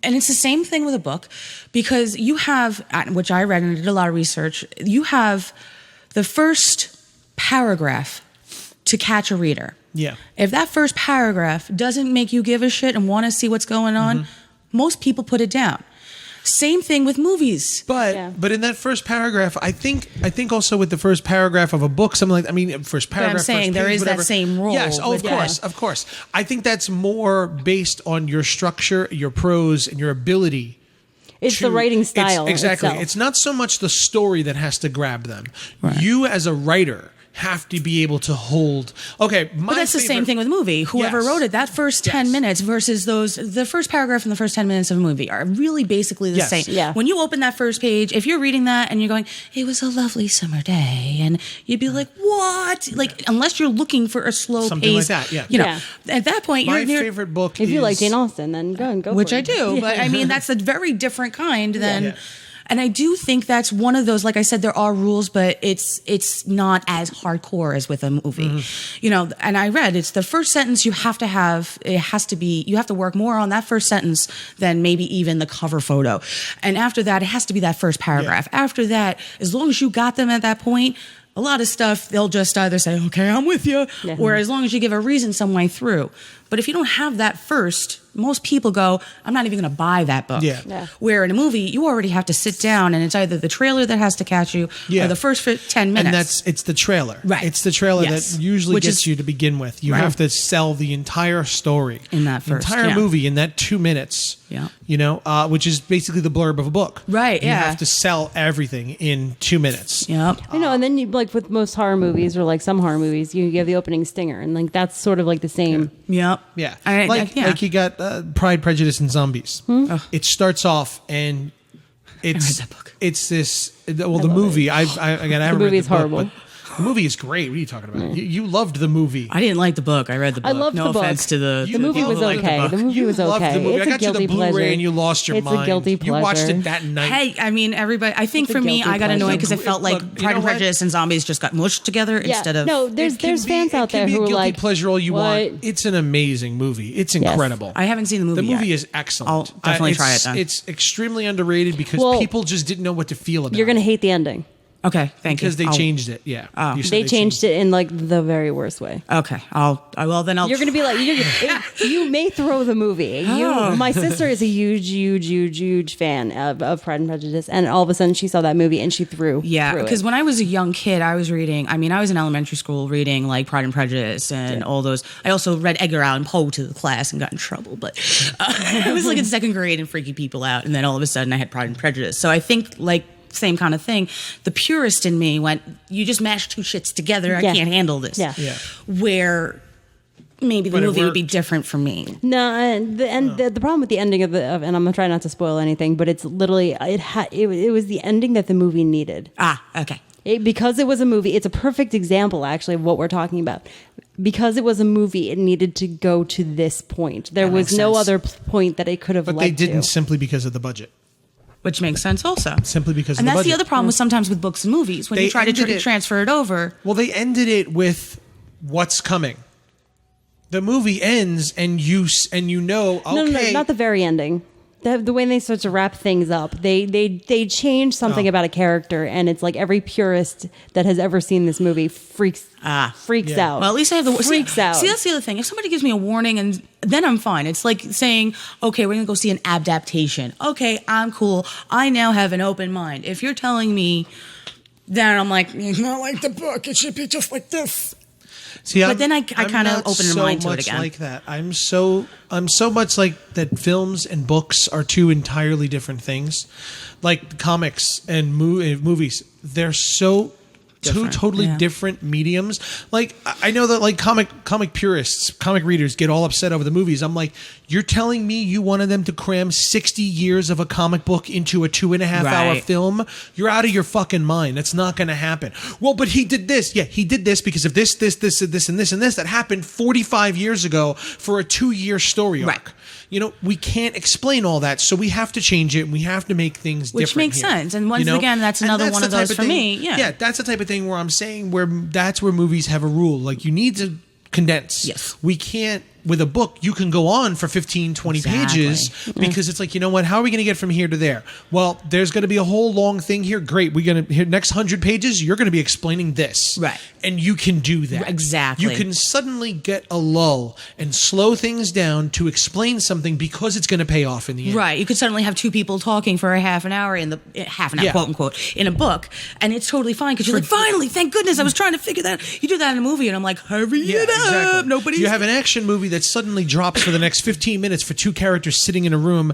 And it's the same thing with a book, because you have, which I read and I did a lot of research. You have the first paragraph to catch a reader. Yeah. If that first paragraph doesn't make you give a shit and want to see what's going on, most people put it down. Same thing with movies. But in that first paragraph, I think also with the first paragraph of a book, something like, I mean, first paragraph. I'm saying first there page, is whatever. that same rule. Yes, of course. I think that's more based on your structure, your prose, and your ability. It's the writing style. Exactly. itself. It's not so much the story that has to grab them. You as a writer have to be able to hold. Okay, But that's the same thing with a movie. Whoever Yes. wrote it, that first 10 minutes versus the first paragraph and the first 10 minutes of a movie are really basically the Yes. same. Yeah. When you open that first page, if you're reading that and you're going, it was a lovely summer day, and you'd be like, what? Like, unless you're looking for a slow Something pace. like that, yeah. You know, Yeah. at that point, My you're favorite book If is... you like Jane Austen, then go which for I it. do, but I mean, that's a very different kind than... Yeah. And I do think that's one of those, like I said, there are rules, but it's not as hardcore as with a movie. You know, and I read, it's the first sentence you have to have, it has to be, you have to work more on that first sentence than maybe even the cover photo. And after that, it has to be that first paragraph. After that, as long as you got them at that point, a lot of stuff, they'll just either say, okay, I'm with you, Yeah. or as long as you give a reason some way through. But if you don't have that first, most people go, I'm not even going to buy that book. Yeah. Yeah. Where in a movie, you already have to sit down, and it's either the trailer that has to catch you or the first 10 minutes. And it's the trailer. Right. It's the trailer Yes. that usually Which gets is- you to begin with. You Right. have to sell the entire story. In that first, entire yeah. movie in that 2 minutes. Yeah. You know, which is basically the blurb of a book. Right, You yeah. have to sell everything in 2 minutes. Yep. I know, and then you like with most horror movies or like some horror movies, you have the opening stinger, and like that's sort of like the same. Yep. Yeah. Yeah. Like you got Pride, Prejudice, and Zombies. It starts off and it's read that book. it's this the movie. it. I haven't movie read is the book, horrible. but the movie is great. What are you talking about? You loved the movie. I didn't like the book. I read the book. I loved no the book. offense to the The movie people was who liked okay. book. The movie You was loved okay. the movie. It's I a got you the guilty Blu-ray pleasure. and you lost your It's mind. a guilty pleasure. You watched it that night. Hey, I mean, everybody. I think It's a for me, guilty I got annoyed pleasure. because it felt like Look, you Pride know and what? Prejudice and Zombies just got mushed together instead of. no, It there's can fans be- out there It can be who a are guilty like pleasure all you want. what? It's an amazing movie. It's incredible. I haven't seen the movie. The movie yet. is excellent. I'll definitely try it's- it then. It's extremely underrated because Well, people just didn't know what to feel about You're gonna it. hate the ending. Okay, thank you. Because they I'll- changed it. Yeah. Oh. You said They changed it in like the very worst way. Okay, well then I'll. You're gonna be like, you may throw the movie. Oh. My sister is a huge fan of Pride and Prejudice, and all of a sudden she saw that movie and she threw. Yeah, threw it. because when I was a young kid, I was reading. I mean, I was in elementary school reading like Pride and Prejudice and all those. I also read Edgar Allan Poe to the class and got in trouble. But I was like in second grade and freaking people out, and then all of a sudden I had Pride and Prejudice. So I think like same kind of thing. The purist in me went, "You just mash two shits together. I Yeah. can't handle this." Yeah. Yeah. Where maybe the But it movie would be worked. different for me. No, and the problem with the ending of and I'm gonna try not to spoil anything, but it's literally it was the ending that the movie needed. Ah, okay. Because it was a movie, it's a perfect example actually of what we're talking about. Because it was a movie, it needed to go to this point. There That was makes no sense. other point that it could have But led they didn't to. simply because of the budget. Which makes sense also. Simply because And of the that's the budget. other problem with sometimes with books and movies when They you try to ended it- transfer it over. Well, they ended it with what's coming. The movie ends and you know, okay. No, not the very ending. The way they start to wrap things up, they change something Oh. about a character, and it's like every purist that has ever seen this movie freaks Yeah. out. Well, at least I have the freaks out. See, that's the other thing. If somebody gives me a warning, and then I'm fine. It's like saying, "Okay, we're gonna go see an adaptation." Okay, I'm cool. I now have an open mind. If you're telling me, then I'm like, "It's not like the book. It should be just like this." See, But then I I'm kinda not open my so mind to it much again. like that. I'm so much like that. Films and books are two entirely different things. Like comics and movies, they're so two Different, totally yeah. different mediums. Like I know that like comic purists, comic readers get all upset over the movies. I'm like, you're telling me you wanted them to cram 60 years of a comic book into a 2.5 hour Right. film? You're out of your fucking mind. That's not going to happen. Well, but he did this. Yeah, he did this because of this, and this that happened 45 years ago for a 2-year story arc. Right. You know, we can't explain all that, so we have to change it. And we have to make things Which different makes here. sense. And once You know? again, that's And another one the of those type for thing- me. Yeah. that's the type of thing where I'm saying that's where movies have a rule. Like you need to condense. Yes. We can't with a book, you can go on for 15, 20 pages because it's like, you know what? How are we going to get from here to there? Well, there's going to be a whole long thing here. Great. We're going to, here, next 100 pages, you're going to be explaining this. Right. And you can do that. Exactly. You can suddenly get a lull and slow things down to explain something because it's going to pay off in the end. Right. You could suddenly have two people talking for a half an hour quote unquote, in a book. And it's totally fine because you're like, finally, thank goodness, I was trying to figure that out. You do that in a movie and I'm like, hurry it up. Exactly. You have an action movie that suddenly drops for the next 15 minutes for two characters sitting in a room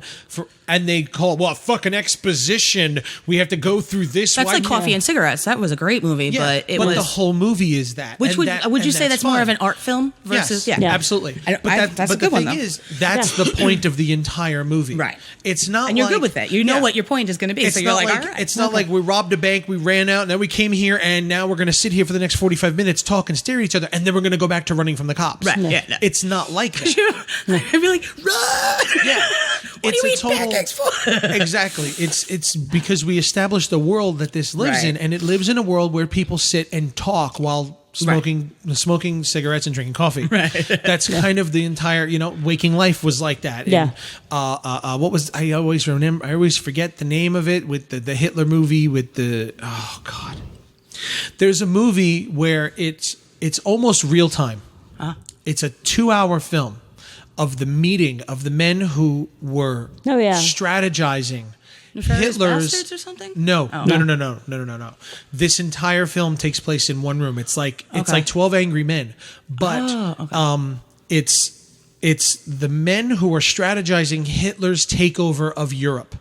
and they call it, well, fucking exposition. We have to go through this. That's like Coffee and Cigarettes. That was a great movie, but the whole movie is that. Which would you say that's more of an art film versus? Yes, absolutely. That's a good one, though. But the thing is, that's the point of the entire movie. Right. It's not and you're good with that. You know what your point is going to be. So you're like, all right. It's not like we robbed a bank, we ran out, and then we came here, and now we're going to sit here for the next 45 minutes, talk and stare at each other, and then we're going to go back to running from the cops. Right. Yeah. No. It's not like that. I'd be like, run! Yeah. What do you eat pancakes for? Exactly. It's because we established the world that this lives in, and it lives in a world where people sit and talk while smoking cigarettes and drinking coffee. Right. That's kind of the entire, waking life was like that. Yeah. And, what was, I always forget the name of it with the Hitler movie with oh God. There's a movie where it's almost real time. It's a 2-hour film of the meeting of the men who were strategizing Hitler's Bastards or something? No. This entire film takes place in one room. It's like 12 Angry Men, but it's the men who are strategizing Hitler's takeover of Europe.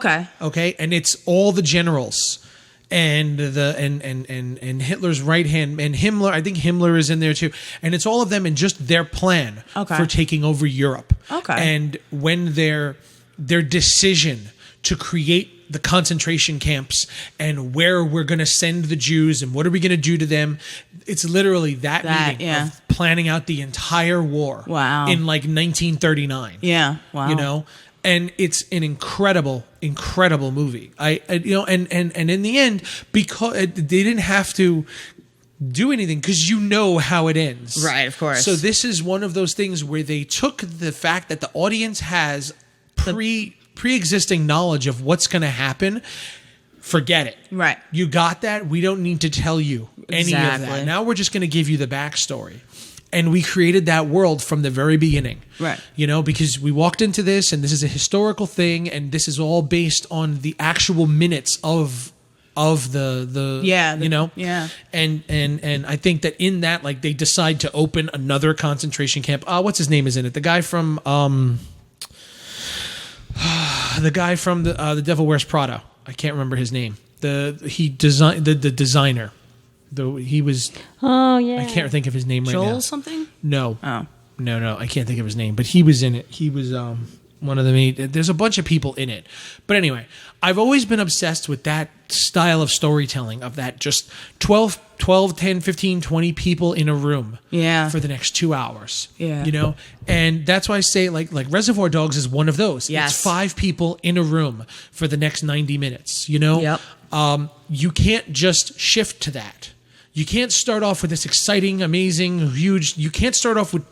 Okay, and it's all the generals and and Hitler's right hand and Himmler. I think Himmler is in there too, and it's all of them and just their plan for taking over Europe. And when their decision to create the concentration camps and where we're going to send the Jews and what are we going to do to them. It's literally that meeting of planning out the entire war. Wow. In like 1939. Yeah. Wow. And it's an incredible movie. And in the end, because they didn't have to do anything because how it ends. Right, of course. So this is one of those things where they took the fact that the audience has pre-existing knowledge of what's going to happen. Forget it. Right. You got that? We don't need to tell you any of that. Now we're just going to give you the backstory. And we created that world from the very beginning. Right. Because we walked into this and this is a historical thing and this is all based on the actual minutes of the and I think that in that, like, they decide to open another concentration camp. What's his name is in it? The guy from the Devil Wears Prada. I can't remember his name. The designer. Though he was. Oh yeah. I can't think of his name right now. Joel something? No. Oh. No. I can't think of his name. But he was in it. He was one of the. There's a bunch of people in it. But anyway, I've always been obsessed with that style of storytelling, of that just 12, 10, 15, 20 people in a room. Yeah. For the next 2 hours. Yeah. And that's why I say like Reservoir Dogs is one of those. Yes. It's 5 people in a room for the next 90 minutes. Yep. You can't just shift to that. You can't start off with this exciting, amazing, huge. You can't start off with,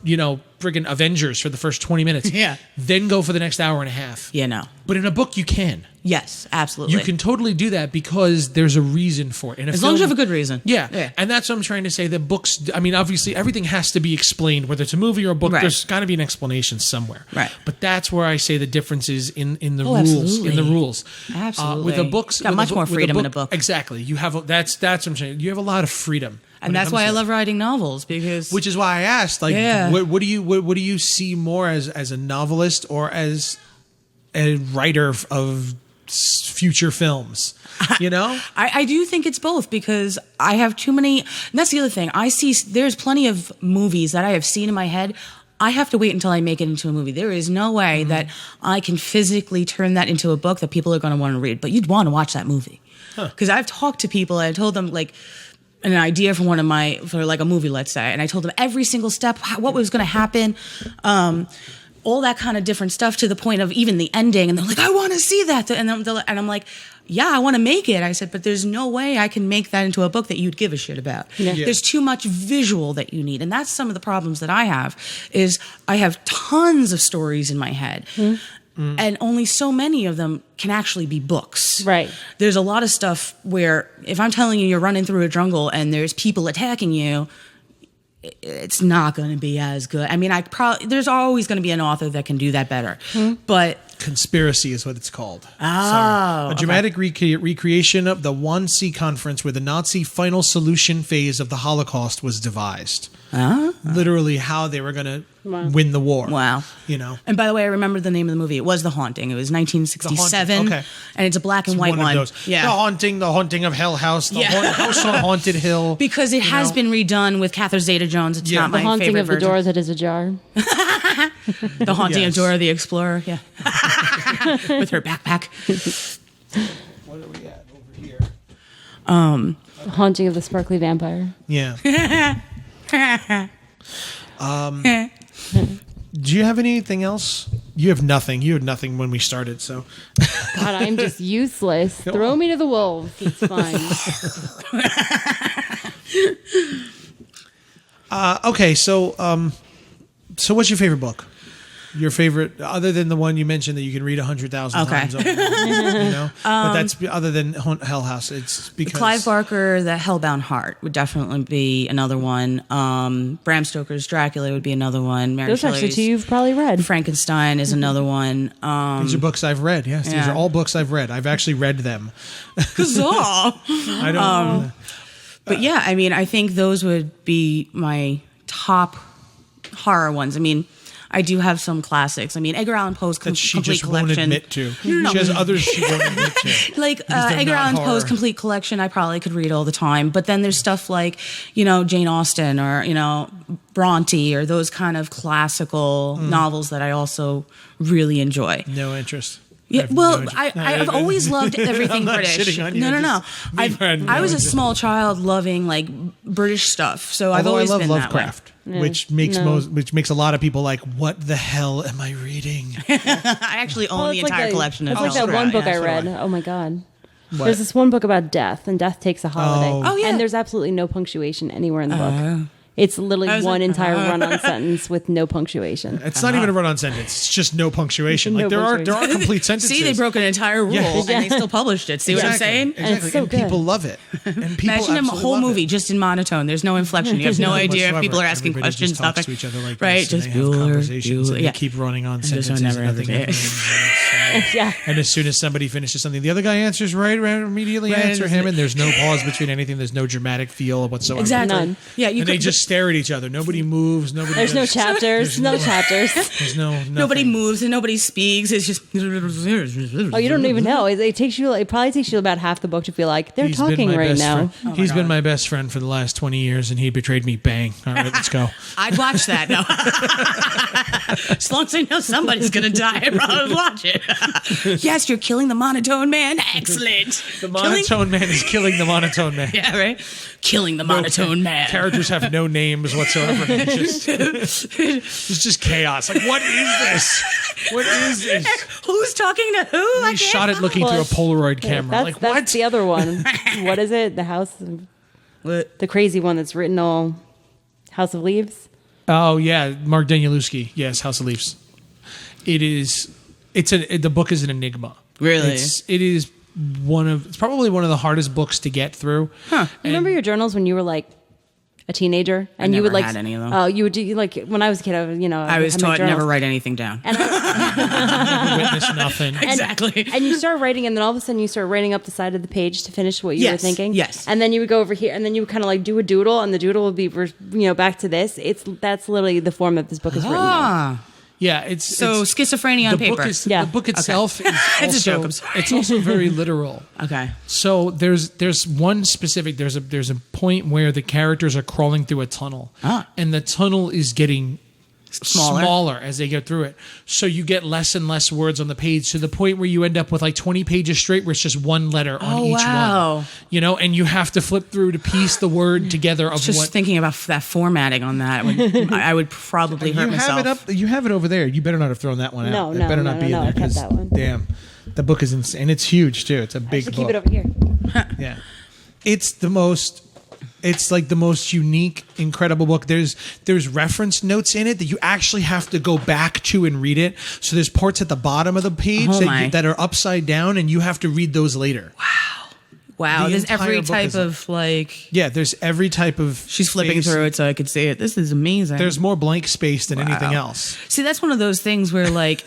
friggin' Avengers for the first 20 minutes. Yeah. Then go for the next hour and a half. Yeah, no. But in a book, you can. Yes, absolutely. You can totally do that because there's a reason for it. As long as you have a good reason. Yeah. And that's what I'm trying to say. The books, obviously, everything has to be explained, whether it's a movie or a book. Right. There's got to be an explanation somewhere. Right. But that's where I say the difference is in the rules. Absolutely. In the rules. Absolutely. With the books, got much more freedom in a book. Exactly. You have that's what I'm saying. You have a lot of freedom. And that's why I love writing novels, because which is why I asked, like, what do you see more as a novelist or as a writer of future films? I do think it's both, because I have too many. And that's the other thing. There's plenty of movies that I have seen in my head. I have to wait until I make it into a movie. There is no way that I can physically turn that into a book that people are going to want to read. But you'd want to watch that movie, because I've talked to people. I told them, like, an idea for for like a movie, let's say, and I told them every single step, what was going to happen, all that kind of different stuff to the point of even the ending. And they're like, I want to see that. And I'm like, yeah, I want to make it. I said, but there's no way I can make that into a book that you'd give a shit about. Yeah. There's too much visual that you need. And that's some of the problems that I have is I have tons of stories in my head. And only so many of them can actually be books. Right. There's a lot of stuff where if I'm telling you you're running through a jungle and there's people attacking you, it's not going to be as good. I mean, there's always going to be an author that can do that better. But Conspiracy is what it's called. Oh, a dramatic recreation of the Wannsee Conference where the Nazi final solution phase of the Holocaust was devised. Literally how they were going to win the war. Wow. And by the way, I remember the name of the movie. It was The Haunting. It was 1967. Okay. And it's a black and white one. Yeah. The Haunting of Hell House, the House on Haunted Hill. Because it has been redone with Catherine Zeta-Jones. It's not my The Haunting favorite of the version. Door That Is Ajar. The Haunting of Dora the Explorer. Yeah. With her backpack. What are we at over here? The Haunting of the Sparkly Vampire. Yeah. Do you have anything else? You have nothing. You had nothing when we started, so. God, I'm just useless. Throw me to the wolves. It's fine. Okay, so what's your favorite book? Your favorite, other than the one you mentioned that you can read 100,000 times over, but that's other than Hell House. It's because Clive Barker, The Hellbound Heart would definitely be another one. Bram Stoker's Dracula would be another one. Mary Those are actually Shelley's two you've probably read. Frankenstein is another one. these are books I've read. Yes, these are all books I've read. I've actually read them. I don't. But yeah, I mean, I think those would be my top horror ones. I mean, I do have some classics. I mean, Edgar Allan Poe's That she complete just collection. won't admit to. No. She has others she won't admit to. Like Because they're Edgar not Allan Poe's horror. complete collection, I probably could read all the time. But then there's stuff like, Jane Austen or, Bronte or those kind of classical novels that I also really enjoy. No interest. Yeah, I've well, no interest. I've always loved everything I'm not British. shitting on you, No. I've had no I was a interest. small child loving like British stuff, so I've Although always I love been Lovecraft, that way. which makes a lot of people like, what the hell am I reading? I actually own the entire collection of It's like that Lovecraft, one book yeah. I read. do I. Oh my God. What? There's this one book about death, and death takes a holiday. Oh. Oh, yeah. And there's absolutely no punctuation anywhere in the book. It's literally I was one like, entire run-on sentence with no punctuation. It's not even a run-on sentence. It's just no punctuation. No Like there are punctuation. complete sentences. See, they broke an entire rule Yeah. and they still published it. See what I'm saying? Exactly. And it's so and good. people love it. And people Imagine a absolutely whole love movie it. just in monotone. There's no inflection. You have no None idea if whatsoever. people are asking Everybody questions. just talks Nothing. to each other like right? this, and Just they have Bueller, conversations, and yeah. they keep running on just sentences. never and nothing ever ever ends. Yeah. And as soon as somebody finishes something, the other guy answers right immediately Right, answer and him, and there's no pause between anything. There's no dramatic feel whatsoever. Exactly. None. Yeah, you And they could just stare at each other. Nobody moves. Nobody. There's no does- chapters. No chapters. There's nothing. nobody moves and nobody speaks. It's just Oh, you don't even know. It takes you. It probably takes you about half the book to feel like they're He's been talking my right best now. friend. He's been my best friend for the last 20 years, and he betrayed me. Bang. All right, let's go. I'd watch that. No, as long as I know somebody's gonna die, I'd probably watch it. Yes, you're killing the monotone man. Excellent. The monotone man is killing the monotone man. Yeah, right. Killing the monotone man. Characters have no names whatsoever. It's just chaos. Like, what is this? What is this? Who's talking to who? I He can't shot it tell. looking through a Polaroid camera. That's, Like, that's what? the other one. What is it? The house, What? the crazy one that's written all House of Leaves. Oh, yeah. Mark Danielewski. Yes, House of Leaves. The book is an enigma. Really? It's probably one of the hardest books to get through. Huh. Remember your journals when you were like a teenager, and you never would like had any of them. Oh, you would do like when I was a kid. I was had my taught journals. never write anything down. Witness nothing. Exactly. And you start writing, and then all of a sudden you start writing up the side of the page to finish what you were Yes, thinking. yes. And then you would go over here, and then you would kind of like do a doodle, and the doodle would be back to this. That's literally the form that this book is written in. Ah. Yeah, it's So it's, schizophrenia on the book paper. is Yeah. the book itself is It's a joke, also I'm sorry. it's also very literal. Okay. So there's one specific there's a point where the characters are crawling through a tunnel, Ah. and the tunnel is getting Smaller. as they get through it. So you get less and less words on the page to the point where you end up with like 20 pages straight where it's just one letter on each one. You know, and you have to flip through to piece the word together of Just thinking about that formatting on that, I would probably hurt myself. You have it over there. You better not have thrown that one out. No, it better not be in there. I kept that one. Damn. The book is insane. And it's huge too. It's a big book. Keep it over here. Yeah. It's like the most unique, incredible book. There's reference notes in it that you actually have to go back to and read it. So there's parts at the bottom of the page that are upside down, and you have to read those later. Wow. There's every book type is of like. Yeah, there's every type of. She's flipping space. through it so I could see it. This is amazing. There's more blank space than anything else. See, that's one of those things where like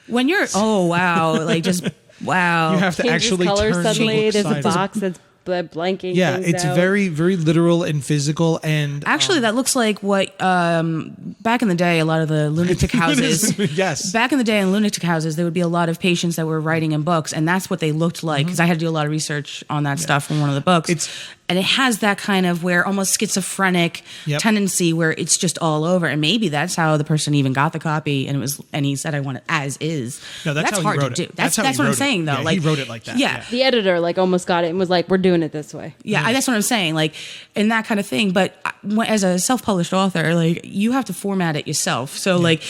when you're like just wow. You have to Changes actually color turn suddenly. the book There's a side. box that's blanking. Yeah, things it's out. very, very literal and physical. And Actually, that looks like what back in the day, a lot of the lunatic houses. Yes. Back in the day in lunatic houses, there would be a lot of patients that were writing in books, and that's what they looked like. Because I had to do a lot of research on that stuff from one of the books. And it has that kind of where almost schizophrenic tendency where it's just all over. And maybe that's how the person even got the copy. And he said, I want it as is. No, that's how he hard wrote to it. do. That's how he what I'm wrote it. saying, though. Yeah, like he wrote it like that. Yeah. The editor like almost got it and was like, "We're doing it this way." Yeah, that's what I'm saying. Like, and that kind of thing. But as a self-published author, like, you have to format it yourself. So, like,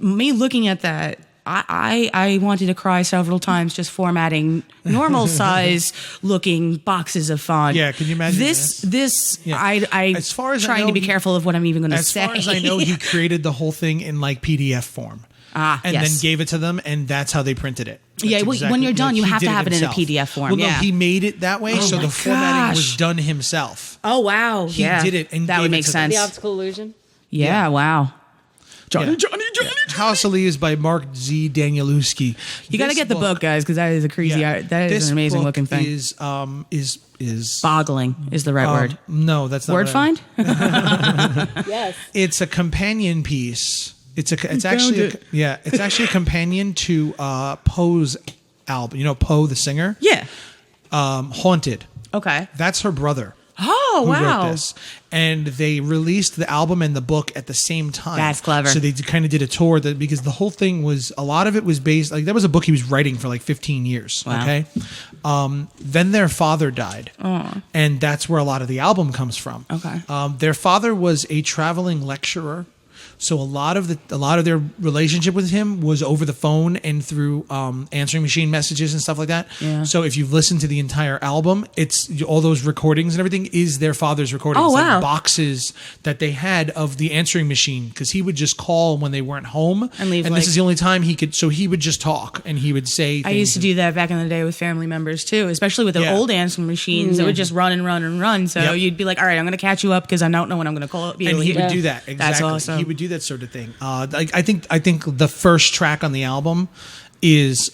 me looking at that, I wanted to cry several times just formatting normal size looking boxes of font. Yeah, can you imagine this? Yeah. I As far as I trying know, to be careful of what I'm even going to say. As far as I know, he created the whole thing in like PDF form. And then gave it to them, and that's how they printed it. That's when you're done, you he have to did have it in a himself. PDF form. Well, no, Yeah. he made it that way, so my the formatting gosh. was done himself. Oh wow, He did it, and that gave would it make to sense. The optical illusion. Yeah, wow. Johnny. House of Lee is by Mark Z. Danielewski. You got to get the book, guys, because that is a crazy. That is an amazing looking thing. Is boggling is the right word. No, that's not Word what I- find. Yes. It's a companion piece. It's actually a companion to Poe's album. You know Poe the singer? Yeah. Haunted. Okay. That's her brother. Oh Who wow. wrote this? And they released the album and the book at the same time. That's clever. So they kind of did a tour because the whole thing was a lot of it was based like that was a book he was writing for like 15 years. Wow. Okay. Then their father died, and that's where a lot of the album comes from. Okay. Their father was a traveling lecturer. So a lot of their relationship with him was over the phone and through answering machine messages and stuff like that. Yeah. So if you've listened to the entire album, it's all those recordings and everything is their father's recordings. Oh, wow. Like boxes that they had of the answering machine because he would just call when they weren't home And leave, this is the only time he could. So he would just talk and he would say. I used to do that back in the day with family members too, especially with the Yeah. old answering machines. It would just run and run and run. So Yep. you'd be like, "All right, I'm going to catch you up because I don't know when I'm going to call it." And he would do that exactly. That's awesome. He would do that sort of thing. Like I think the first track on the album is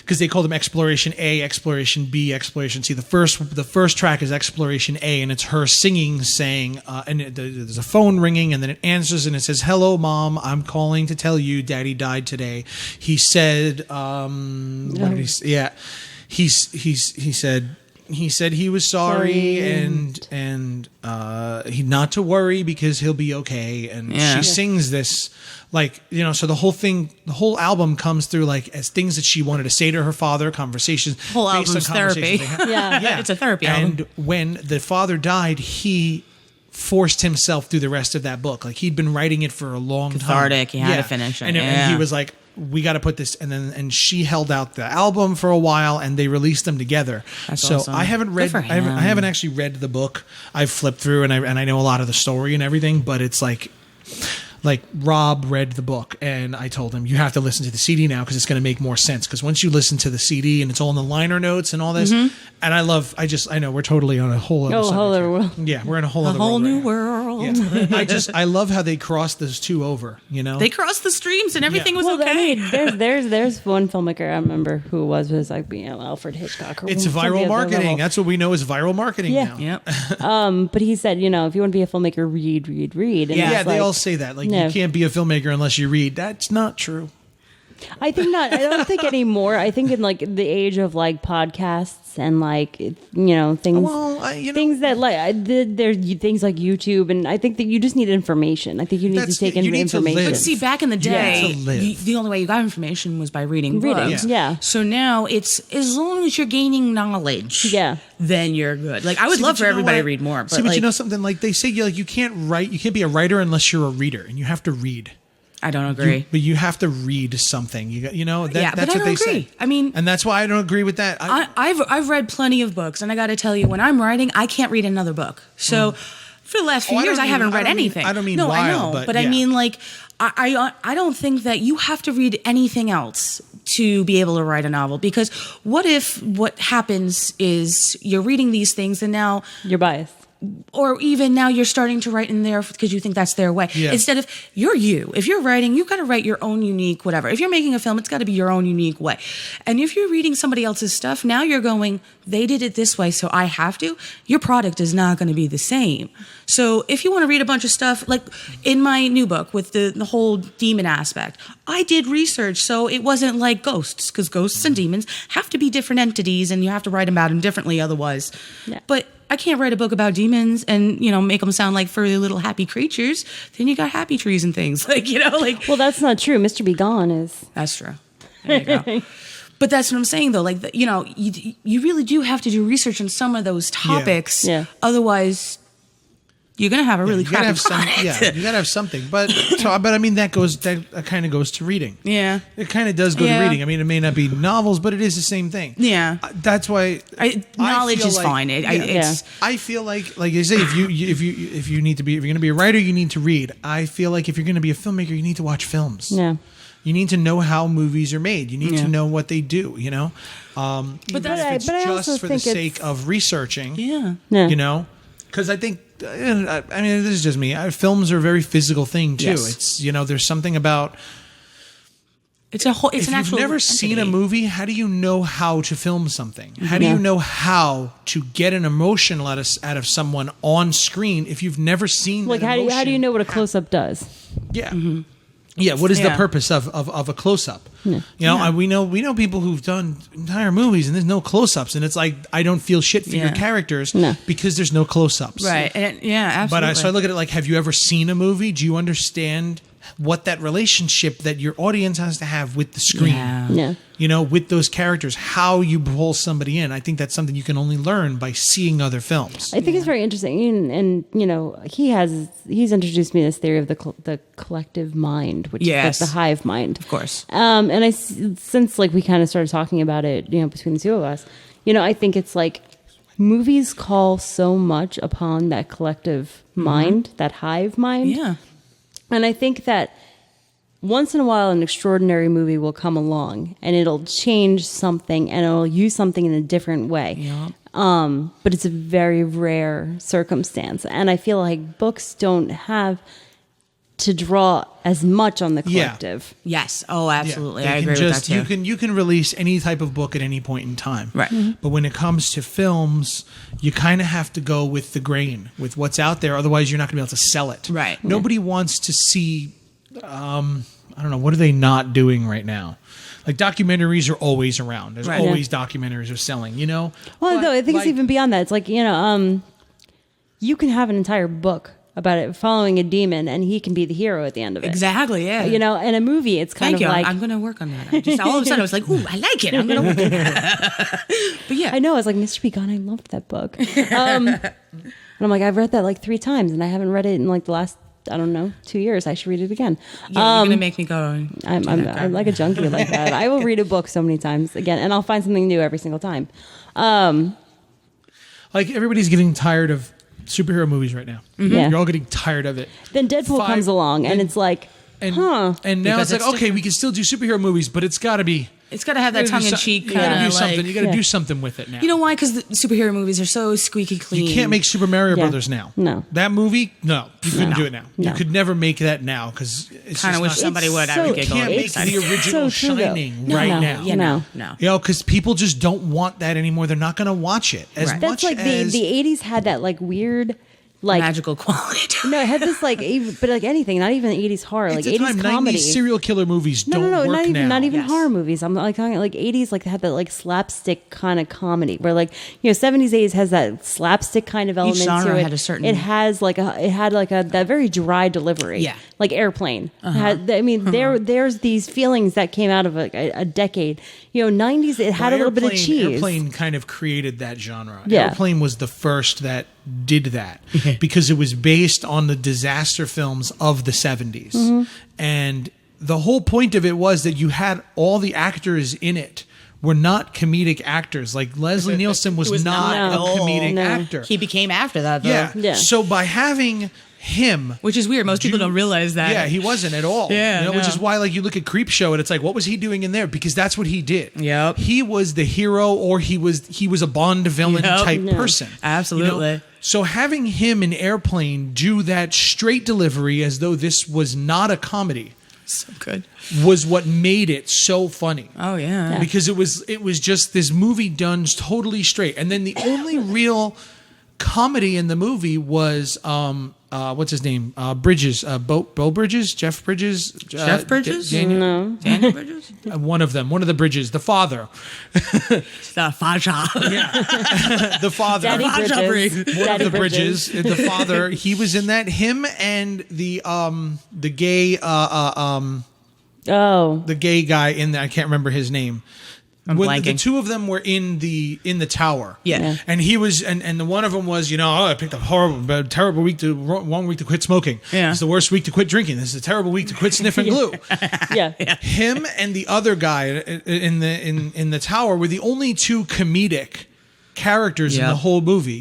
because they called them Exploration A, Exploration B, Exploration C. The first track is Exploration A, and it's her singing, saying, and there's a phone ringing, and then it answers, and it says, "Hello, Mom. I'm calling to tell you, Daddy died today." He said, "What did he say? Yeah." He said. He said he was sorry and he not to worry because he'll be okay. And she sings this so the whole album comes through like as things that she wanted to say to her father, conversations. Whole based on album's therapy. conversations they had. Yeah. It's a therapy album. And when the father died, he forced himself through the rest of that book. Like he'd been writing it for a long Cathartic. time. He had to finish it. And he was like, we got to put this, and she held out the album for a while, and they released them together. That's so awesome. I haven't read, Good for him. I haven't actually read the book. I've flipped through, and I know a lot of the story and everything, but it's like Rob read the book, and I told him you have to listen to the CD now because it's going to make more sense. Because once you listen to the CD and it's all in the liner notes and all this, and I know we're totally on a whole other subject other here. world. Yeah, we're in a whole A other whole world new right now. world. Yeah. I love how they crossed those two over. You know, They crossed the streams and everything was Well, okay. I mean, there's one filmmaker I remember who was like Alfred Hitchcock. Or it's some of the viral other marketing. level. That's what we know is viral marketing Yeah. now. Yep. But he said, if you want to be a filmmaker, read. And Yeah, it's they like, all say that. Like no. you can't be a filmmaker unless you read. That's not true. I think not. I don't think anymore. I think in like the age of like podcasts and like things, things that like there's things like YouTube, and I think that you just need information. I think you need to take in information. But see, back in the day, live. the only way you got information was by reading books. Yeah. So now it's as long as you're gaining knowledge. Yeah. Then you're good. Like I would love for everybody to read more. But but you know something, like they say, you can't be a writer unless you're a reader, and you have to read. I don't agree. But you have to read something. That's what they say. I mean, and that's why I don't agree with that. I've read plenty of books, and I got to tell you, when I'm writing, I can't read another book. So for the last few years, I haven't read anything. I don't mean no, while, I know, but yeah. I mean like I don't think that you have to read anything else to be able to write a novel, because what if what happens is you're reading these things and now you're biased. Or even now you're starting to write in there because you think that's their way. Yeah. Instead of you're you. If you're writing, you've got to write your own unique whatever. If you're making a film, it's got to be your own unique way. And if you're reading somebody else's stuff, now you're going, they did it this way, so I have to. Your product is not going to be the same. So if you want to read a bunch of stuff, like in my new book with the whole demon aspect, I did research, so it wasn't like ghosts, because ghosts and demons have to be different entities, and you have to write about them differently otherwise. Yeah. But I can't write a book about demons and, make them sound like furry little happy creatures. Then you got happy trees and things Well, that's not true. Mr. Be Gone is. That's true. There you go. But that's what I'm saying, though. Like, you really do have to do research on some of those topics. Yeah. Otherwise, you're going to have a really crappy product. You got to have something. But I mean, that kind of goes to reading. Yeah. It kind of does go to reading. I mean, it may not be novels, but it is the same thing. Yeah. That's why knowledge is fine. I feel like you say, if you're going to be a writer, you need to read. I feel like if you're going to be a filmmaker, you need to watch films. Yeah. You need to know how movies are made. You need to know what they do, But it's just for the sake of researching. Yeah. Because I think, I mean, this is just me. Films are a very physical thing too. Yes. It's there's something about. It's an actual. If you've never seen a movie, how do you know how to film something? How do you know how to get an emotion out of someone on screen if you've never seen? Like how do you know what a close up does? Yeah. Mm-hmm. Yeah, what is the purpose of a close-up? Yeah. We know people who've done entire movies and there's no close-ups, and it's like, I don't feel shit for your characters because there's no close-ups. Right. Absolutely. But so I look at it like, have you ever seen a movie? Do you understand what that relationship that your audience has to have with the screen? Yeah. With those characters, how you pull somebody in. I think that's something you can only learn by seeing other films. I think it's very interesting, and he's introduced me to this theory of the collective mind, which is like the hive mind, of course. And since we kind of started talking about it, between the two of us, I think it's like movies call so much upon that collective mind, that hive mind. Yeah. And I think that once in a while an extraordinary movie will come along and it'll change something and it'll use something in a different way. Yeah. But it's a very rare circumstance. And I feel like books don't have to draw as much on the collective. Yeah. Yes. Oh, absolutely. Yeah. I agree with that too. You can release any type of book at any point in time. Right. Mm-hmm. But when it comes to films, you kind of have to go with the grain, with what's out there. Otherwise, you're not going to be able to sell it. Right. Nobody wants to see, I don't know, what are they not doing right now? Like, documentaries are always around. There's always documentaries are selling, Well, no, I think it's even beyond that. It's like, you can have an entire book about it following a demon, and he can be the hero at the end of it. Exactly, yeah. In a movie, it's kind of like... I'm going to work on that. All of a sudden, I was like, ooh, I like it. I'm going to work on that. But yeah. I know. I was like, Mr. Be Gone, I loved that book. And I'm like, I've read that 3 times, and I haven't read it in the last, 2 years. I should read it again. Yeah, you're going to make me go. I'm like a junkie like that. I will read a book so many times again, and I'll find something new every single time. Like, everybody's getting tired of superhero movies right now. Mm-hmm. Yeah. You're all getting tired of it. Then Deadpool comes along, and it's like, And now Because it's like, okay, we can still do superhero movies, but it's got to be... It's got to have that tongue-in-cheek You got to do kind something. of You got to do something with it now. You know why? Because the superhero movies are so squeaky clean. You can't make Super Mario Brothers now. No. That movie, no. You couldn't do it now. No. You could never make that now because it's kind of wish somebody would. I would You giggle. can't make the original Shining right now. Yeah, no. Because people just don't want that anymore. They're not going to watch it. As much That's like as... the 80s had that weird... like magical quality to no, it had this like, but like anything, not even 80s horror, like 80s comedy. 90s serial killer movies don't work not even now. not even Yes. horror movies. I'm like talking like 80s, like they had that like slapstick kind of comedy where like 70s 80s has that slapstick kind of element genre to it. had a certain- It has like that very dry delivery. Yeah. Like Airplane. I mean, there's these feelings that came out of a decade. 90s it had a little bit of cheese. Airplane kind of created that genre. Yeah. Airplane was the first that did that because it was based on the disaster films of the 70s. Mm-hmm. And the whole point of it was that you had all the actors in it were not comedic actors. Like Leslie Nielsen was not not a at all. comedic No. actor. He became after that, though. Yeah. Yeah. So by having him, Which is weird. Most people don't realize that. yeah, he wasn't at all. Yeah, which no. is why, like, you look at Creepshow and it's like, what was he doing in there? Because that's what he did. Yep. He was the hero, or he was a Bond villain Yep. type Yeah. person. Absolutely. So having him in Airplane do that straight delivery as though this was not a comedy So good. was what made it so funny. Oh, yeah. Because it was just this movie done totally straight. And then the only real comedy in the movie was what's his name? Bridges, Bo Bridges, Jeff Bridges, Jeff Bridges? Daniel, No. Daniel Bridges? one of them, one of the Bridges, the father, The Faja. the father, Daddy Faja Bridges. Bridges. one Daddy of the Bridges, the father. He was in that. Him and the gay Oh. the gay guy in there. I can't remember his name. I'm The blanking. two of them were in the tower. Yeah. Yeah. And he was, and the one of them was, I picked a terrible week wrong week to quit smoking. Yeah. It's the worst week to quit drinking. This is a terrible week to quit sniffing glue. Yeah. Him and the other guy in the tower were the only two comedic characters in Yep. the whole movie.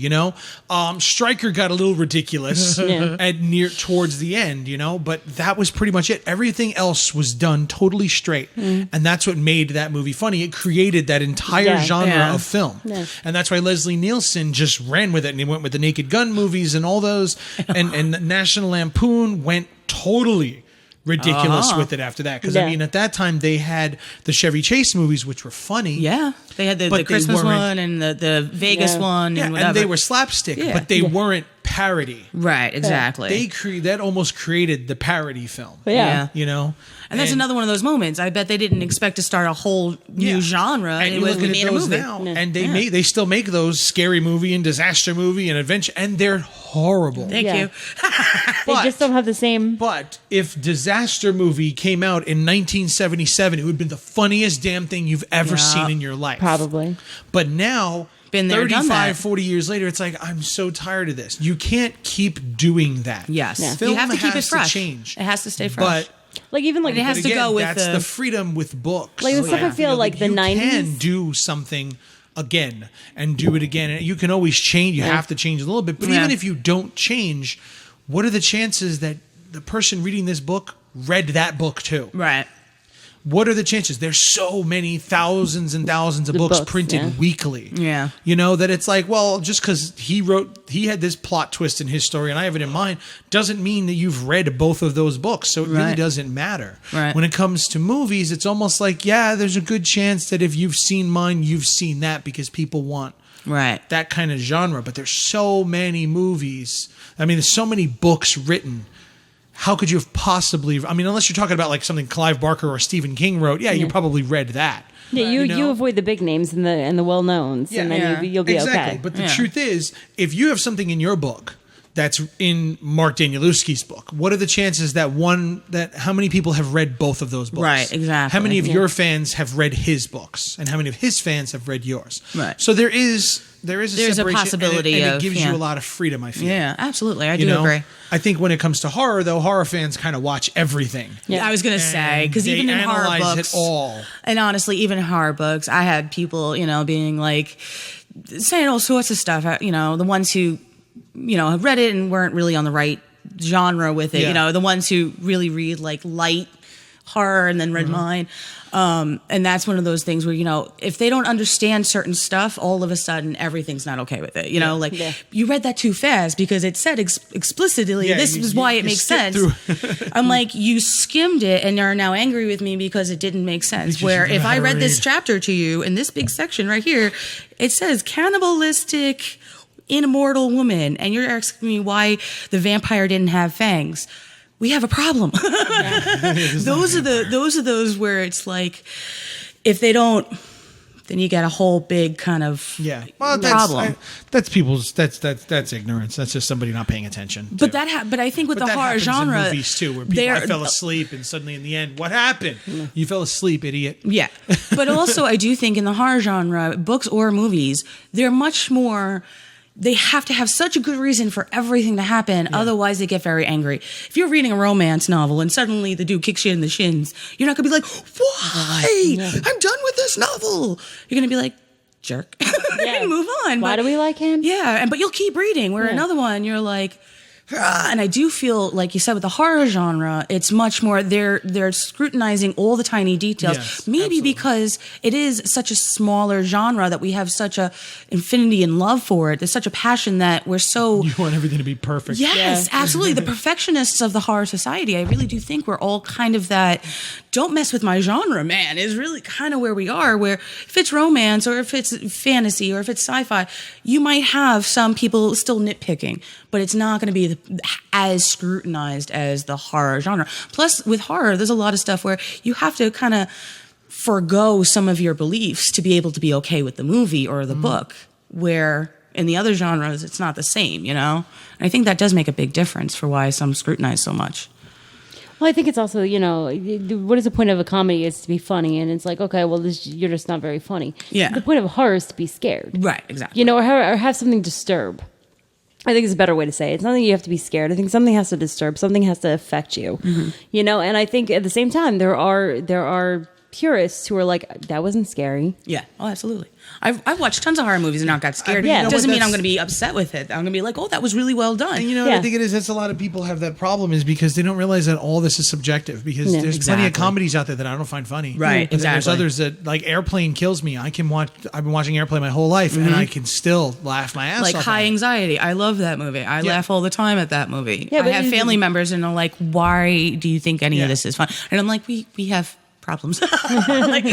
Stryker got a little ridiculous Yeah. at towards the end, but that was pretty much it. Everything else was done totally straight, and that's what made that movie funny. It created that entire Yeah. genre Yeah. of film, Yeah. and that's why Leslie Nielsen just ran with it, and he went with the Naked Gun movies and all those, and National Lampoon went totally ridiculous with it after that, because Yeah. at that time they had the Chevy Chase movies, which were funny. Yeah. They had But the they Christmas weren't- one and the Vegas Yeah. one Yeah, and whatever. and they were slapstick, Yeah. but they weren't parody. right, exactly. That almost created the parody film. Yeah. And that's another one of those moments. I bet they didn't expect to start a whole new genre. And It you was look at made a those movie. now, and they still make those scary movie and disaster movie and adventure, and they're horrible. Thank Yeah. you. They But- just don't have the same. But if disaster movie came out in 1977, it would have been the funniest damn thing you've ever Yeah. seen in your life. Probably. But now, Been there, done 35, that. 40 years later, it's like, I'm so tired of this. You can't keep doing that. Yes. Yeah. Film You have to keep it has fresh. change. It has to stay fresh. But Like even like It has But to again, go with that's the- the freedom with books. Like the stuff I feel like the you 90s. can do something again and do it again, and you can always change. You have to change a little bit, but Yeah. even if you don't change, what are the chances that the person reading this book read that book too? right. What are the chances? There's so many thousands and thousands of The books books, printed yeah. weekly. Yeah. That it's like, well, just because he had this plot twist in his story and I have it in mine, doesn't mean that you've read both of those books. So it really Right. doesn't matter. Right. When it comes to movies, it's almost like, yeah, there's a good chance that if you've seen mine, you've seen that, because people want Right. that kind of genre. But there's so many movies. I mean, there's so many books written. How could you have possibly? I mean, unless you're talking about like something Clive Barker or Stephen King wrote, you probably read that. Yeah, you know? avoid the big names and the well knowns, and then Yeah. you'll be exactly. okay. But the Yeah. truth is, if you have something in your book that's in Mark Danielewski's book, what are the chances that how many people have read both of those books? Right, exactly. How many of Yeah. your fans have read his books, and how many of his fans have read yours? Right. So there's a There's a separation, possibility and it of- gives yeah. you a lot of freedom. I feel. Yeah, absolutely. I You do know, agree. I think when it comes to horror, though, horror fans kind of watch everything. Yeah. I was gonna say, because They even in horror analyze books, it all. and honestly, even in horror books, I had people, being like, saying all sorts of stuff. The ones who, have read it and weren't really on the right genre with it. Yeah. The ones who really read like light horror and then read mine. And that's one of those things where, if they don't understand certain stuff, all of a sudden everything's not okay with it. Yeah. You read that too fast because it said explicitly, Yeah, this is why it you makes skip sense. I'm like, you skimmed it and are now angry with me because it didn't make sense. Because you Where know if how I to read this read. chapter to you in this big section right here, it says cannibalistic immortal woman, and you're asking me why the vampire didn't have fangs. We have a problem. Those are those where it's like, if they don't, then you get a whole big kind of problem. That's people's. That's ignorance. That's just somebody not paying attention. But but I think with the horror genre, in movies too, where people I fell asleep and suddenly in the end, what happened? You fell asleep, idiot. Yeah, but also I do think in the horror genre, books or movies, they're much more. They have to have such a good reason for everything to happen. Yeah. Otherwise, they get very angry. If you're reading a romance novel and suddenly the dude kicks you in the shins, you're not going to be like, why? I'm done with this novel. You're going to be like, jerk. And move on. Why do we like him? Yeah, but you'll keep reading. Where another one, you're like... And I do feel, like you said, with the horror genre, it's much more, they're scrutinizing all the tiny details. Yes, maybe absolutely. because it is such a smaller genre that we have such a infinity and love for it. There's such a passion that we're so... You want everything to be perfect. Yes, absolutely. The perfectionists of the horror society, I really do think we're all kind of that, don't mess with my genre, man, is really kind of where we are, where if it's romance or if it's fantasy or if it's sci-fi, you might have some people still nitpicking, but it's not going to be as scrutinized as the horror genre. Plus, with horror, there's a lot of stuff where you have to kind of forgo some of your beliefs to be able to be okay with the movie or the book, where in the other genres, it's not the same, you know? And I think that does make a big difference for why some scrutinize so much. Well, I think it's also, what is the point of a comedy? Is to be funny, and it's like, okay, well, you're just not very funny. Yeah. The point of horror is to be scared. Right, exactly. Or have something disturb. I think it's a better way to say it. It's not that you have to be scared. I think something has to disturb. Something has to affect you. Mm-hmm. And I think at the same time, there are purists who are like, that wasn't scary. Yeah. Oh, absolutely. I've watched tons of horror movies and not got scared. Yeah. It doesn't mean I'm going to be upset with it. I'm going to be like, oh, that was really well done. And what I think it is, that's a lot of people have that problem, is because they don't realize that all this is subjective, because there's plenty of comedies out there that I don't find funny. Right, But there's others that, like Airplane kills me. I've been watching Airplane my whole life, and I can still laugh my ass off. Like High Anxiety. I love that movie. I laugh all the time at that movie. Yeah, I have family members and are like, why do you think any of this is fun? And I'm like, we have problems. But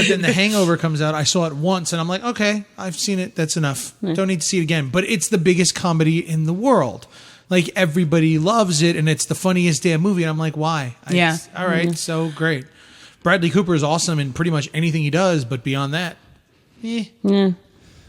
then The Hangover comes out. I saw it once and I'm like, okay, I've seen it. That's enough. Don't need to see it again. But it's the biggest comedy in the world. Like, everybody loves it and it's the funniest damn movie. And I'm like, why? All right. So great. Bradley Cooper is awesome in pretty much anything he does. But beyond that,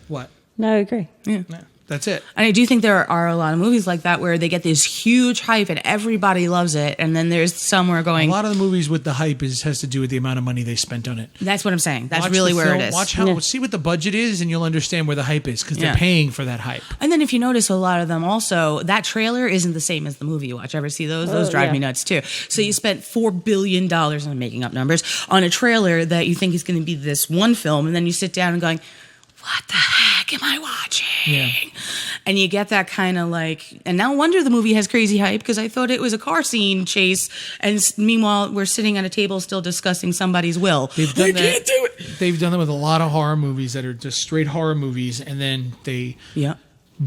what? No, I agree. Yeah. That's it. And I do think there are a lot of movies like that where they get this huge hype and everybody loves it. And then there's somewhere going... A lot of the movies with the hype has to do with the amount of money they spent on it. That's what I'm saying. That's really where it is. See what the budget is and you'll understand where the hype is, because they're paying for that hype. And then if you notice, a lot of them also, that trailer isn't the same as the movie you watch. Ever see those? Those drive me nuts too. So you spent $4 billion, I'm making up numbers, on a trailer that you think is going to be this one film. And then you sit down and going... what the heck am I watching? Yeah. And you get that kind of like, and no wonder the movie has crazy hype, because I thought it was a car scene chase, and meanwhile we're sitting at a table still discussing somebody's will. Can't do it. They've done that with a lot of horror movies that are just straight horror movies, and then they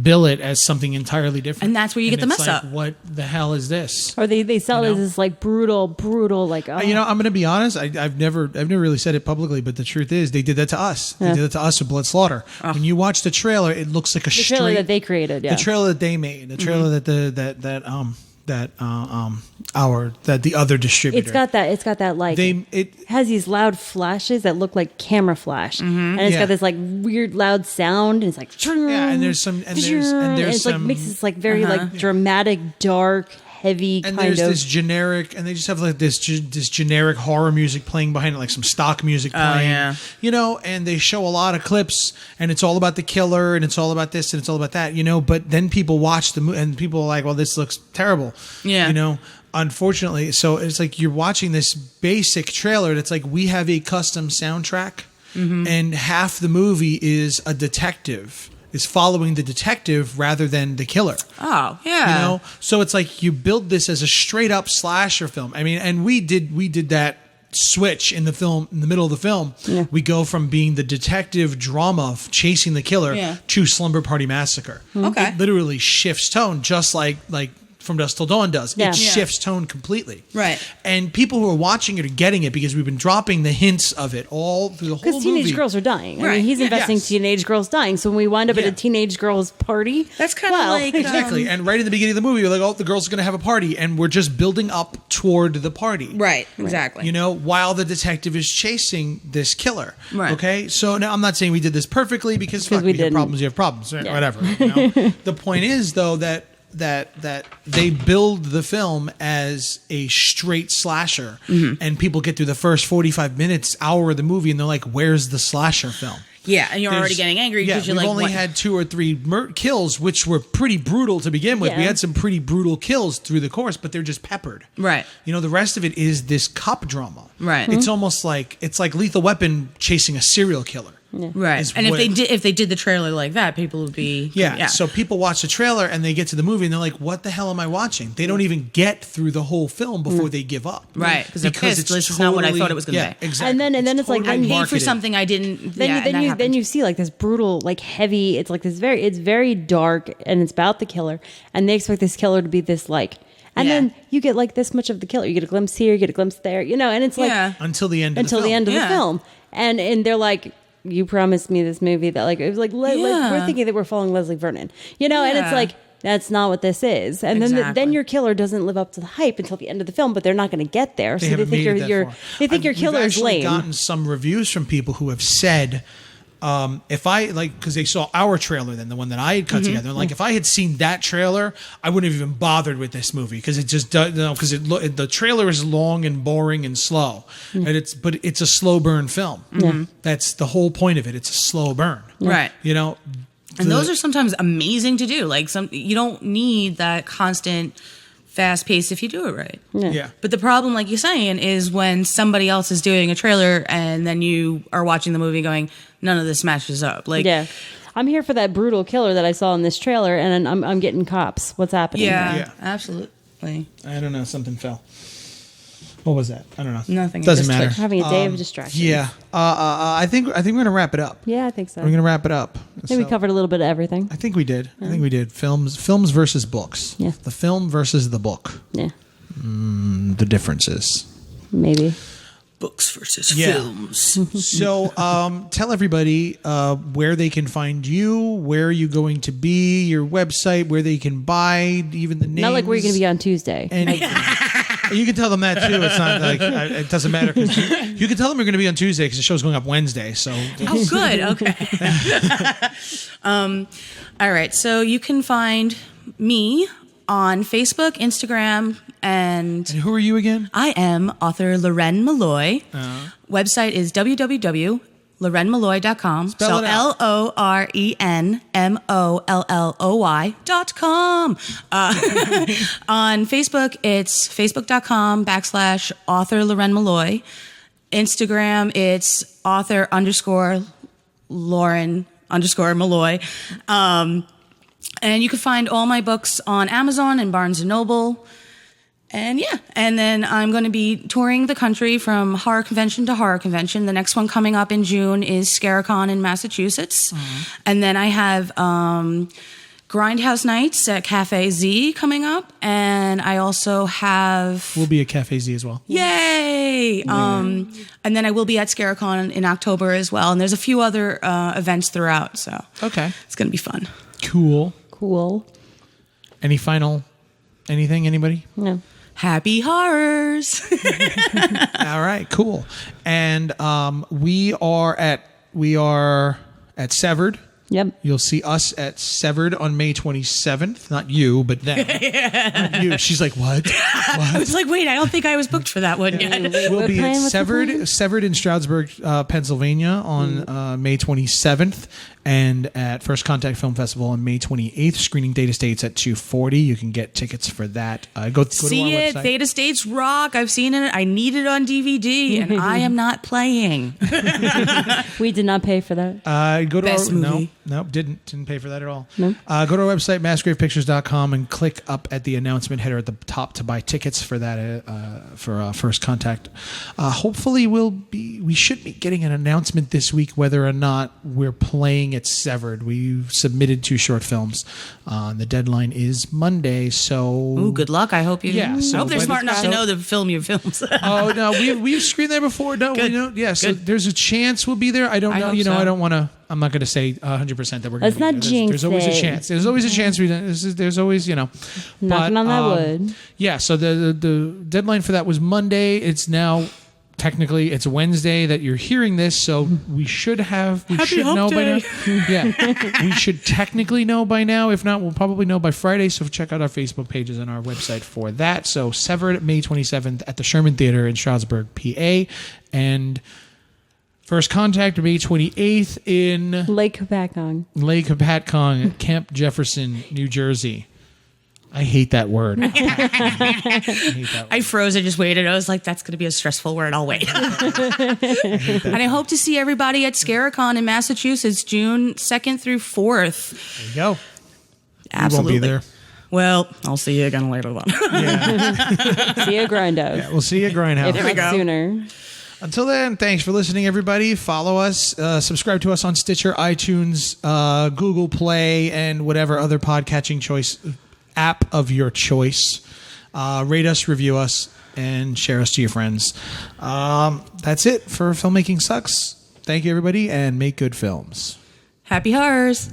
bill it as something entirely different. And that's where you get the mess up. What the hell is this? Or they sell it as this like brutal, like... I'm going to be honest. I've never really said it publicly, but the truth is they did that to us. They did that to us with Blood Slaughter. When you watch the trailer, it looks like a straight... trailer that they created, The trailer that they made. The trailer that the other distributor. It's got that like it has these loud flashes that look like camera flash, and it's got this like weird loud sound, and it's like and there's some and there's it's some like makes this like very like dramatic, dark, heavy and kind of. There's this generic, and they just have like this generic horror music playing behind it, like some stock music playing. And they show a lot of clips, and it's all about the killer, and it's all about this, and it's all about that, But then people watch the movie, and people are like, "Well, this looks terrible." Unfortunately, so it's like you're watching this basic trailer that's like, we have a custom soundtrack, and half the movie is a detective. Is following the detective rather than the killer. Oh, yeah. So it's like you build this as a straight up slasher film. I mean, and we did that switch in the film, in the middle of the film. Yeah. We go from being the detective drama of chasing the killer to Slumber Party Massacre. Okay. It literally shifts tone, just like From Dusk Till Dawn does. Yeah. It shifts tone completely. Right. And people who are watching it are getting it because we've been dropping the hints of it all through the whole movie. Because teenage girls are dying. I Right. mean, he's investing teenage girls dying. So when we wind up at Yeah. a teenage girls party, That's kind of like Exactly. And right in the beginning of the movie, we're like, oh, the girls are going to have a party. And we're just building up toward the party. right, exactly. You know, while the detective is chasing this killer. Right. Okay? So now I'm not saying we did this perfectly because fuck, we you have didn't. problems, you have problems. Yeah. Whatever. You know? The point is, though, that they build the film as a straight slasher, and people get through the first 45 minutes, hour of the movie, and they're like, "Where's the slasher film?" Yeah, and you're already There's- getting angry because you're we've like, only what? had 2 or 3 kills, which were pretty brutal to begin with. We Yeah. had some pretty brutal kills through the course, but they're just peppered. Right. You know, the rest of it is this cop drama. Right. It's almost like Lethal Weapon chasing a serial killer. Right. is And what it- if they did the trailer like that, people would be Yeah. So people watch the trailer and they get to the movie and they're like, "What the hell am I watching?" They don't even get through the whole film before they give up. Right, 'cause they're pissed. This is not what I thought it was gonna be. Exactly. And then it's like, totally I paid for marketed. something I didn't. then yeah, you, and then that you happened. then you see like this brutal, like heavy. It's like this it's very dark, and it's about the killer, and they expect this killer to be this like, and Yeah. then you get like this much of the killer. You get a glimpse here, you get a glimpse there, you know, and it's like Yeah. until the end. until of the, the end of Yeah. the film, and they're like, you promised me this movie that like it was like, like Yeah. we're thinking that we're following Leslie Vernon, you know, and it's Yeah. like. That's not what this is, and then Exactly. your killer doesn't live up to the hype until the end of the film. But they're not going to get there, so they haven't think made it that your far. they think your We've killer is actually lame. gotten some reviews from people who have said, if I like, because they saw our trailer, then the one that I had cut Mm-hmm. together, like if I had seen that trailer, I wouldn't have even bothered with this movie because it just does, because the trailer is long and boring and slow, Mm. and it's a slow burn film. That's the whole point of it. It's a slow burn, Right. You know, And those are sometimes amazing to do. Like you don't need that constant fast pace if you do it right. yeah. But the problem, like you're saying, is when somebody else is doing a trailer and then you are watching the movie going, none of this matches up. Like, Yeah. I'm here for that brutal killer that I saw in this trailer, and I'm getting cops. What's happening? yeah, here? Yeah. absolutely. I don't know. Something fell. What was that? I don't know. Nothing. It Doesn't just matter. clicked. Having a day of distraction. Yeah. I think we're gonna wrap it up. Yeah, I think so. We're gonna wrap it up. I think we So- covered a little bit of everything. I think we did. I think we did. Films versus books. Yeah. The film versus the book. Yeah, The differences. maybe. Books versus Yeah. films. So, tell everybody where they can find you. Where are you going to be? Your website, where they can buy, even the names. Not like we're going to be on Tuesday. And you can tell them that too. It's not like it doesn't matter. 'Cause you can tell them you're going to be on Tuesday because the show's going up Wednesday. So Oh, good. Okay. All right. So you can find me on Facebook, Instagram, and who are you again? I am author Loren Molloy. Website is www.lorenmolloy.com. Spell it out. LORENMOLLOY.com. On Facebook, it's facebook.com/author Loren Molloy. Instagram, it's author_Loren_Molloy. And you can find all my books on Amazon and Barnes & Noble. And yeah, and then I'm going to be touring the country from horror convention to horror convention. The next one coming up in June is Scarecon in Massachusetts. And then I have Grindhouse Nights at Cafe Z coming up. And I also have... We'll be at Cafe Z as well. Yay! And then I will be at Scarecon in October as well. And there's a few other events throughout, so Okay. it's going to be fun. Cool. Cool. Any final anything? Anybody? No. Happy horrors! All right, cool. And we are at Severed. Yep. You'll see us at Severed on May 27th. Not you, but them. Not you. She's like, what? I was like, wait, I don't think I was booked for that one yet. We'll be playing at with the plan? Severed in Stroudsburg, Pennsylvania on May 27th, and at First Contact Film Festival on May 28th. Screening date states at 2:40. You can get tickets for that. Go to See our it. website. Theta States rock. I've seen it. I need it on DVD, and I am not playing. We did not pay for that. Go to Best our, movie. No, didn't pay for that at all. No. Go to our website, massgravepictures.com, and click up at the announcement header at the top to buy tickets for that for First Contact. Hopefully, we should be getting an announcement this week whether or not we're playing at Severed. We've submitted 2 short films. The deadline is Monday, so... Ooh, good luck. I hope you... Yeah, I hope they're smart enough to so- know to film your films. Oh no, we've screened there before. No, we Good. don't. Yeah, so Good. there's a chance we'll be there. I don't I know. hope You know, so. I don't want to. I'm not going to say 100% that we're going Let's to be not there. jinx There's always a it. chance. There's always a chance. There's always, you know. Knocking on that wood. Yeah. So the deadline for that was Monday. It's now technically it's Wednesday that you're hearing this. So we should Happy should know hump by day. now. Yeah, we should technically know by now. If not, we'll probably know by Friday. So check out our Facebook pages and our website for that. So Severed, May 27th at the Sherman Theater in Stroudsburg, PA, and First Contact, May 28th in Lake Hopatcong. Lake Hopatcong at Camp Jefferson, New Jersey. I hate that word. I hate that I froze. I just waited. I was like, that's going to be a stressful word. I'll wait. And I hope to see everybody at Scaricon in Massachusetts, June 2nd through 4th. There you go. Absolutely. We won't be there. Well, I'll see you again later on. Yeah. See you, Grindhouse. Yeah, we'll see you at Grindhouse. If we not go. sooner. Until then, thanks for listening, everybody. Follow us. Subscribe to us on Stitcher, iTunes, Google Play, and whatever other podcatching choice app of your choice. Rate us, review us, and share us to your friends. That's it for Filmmaking Sucks. Thank you, everybody, and make good films. Happy horrors.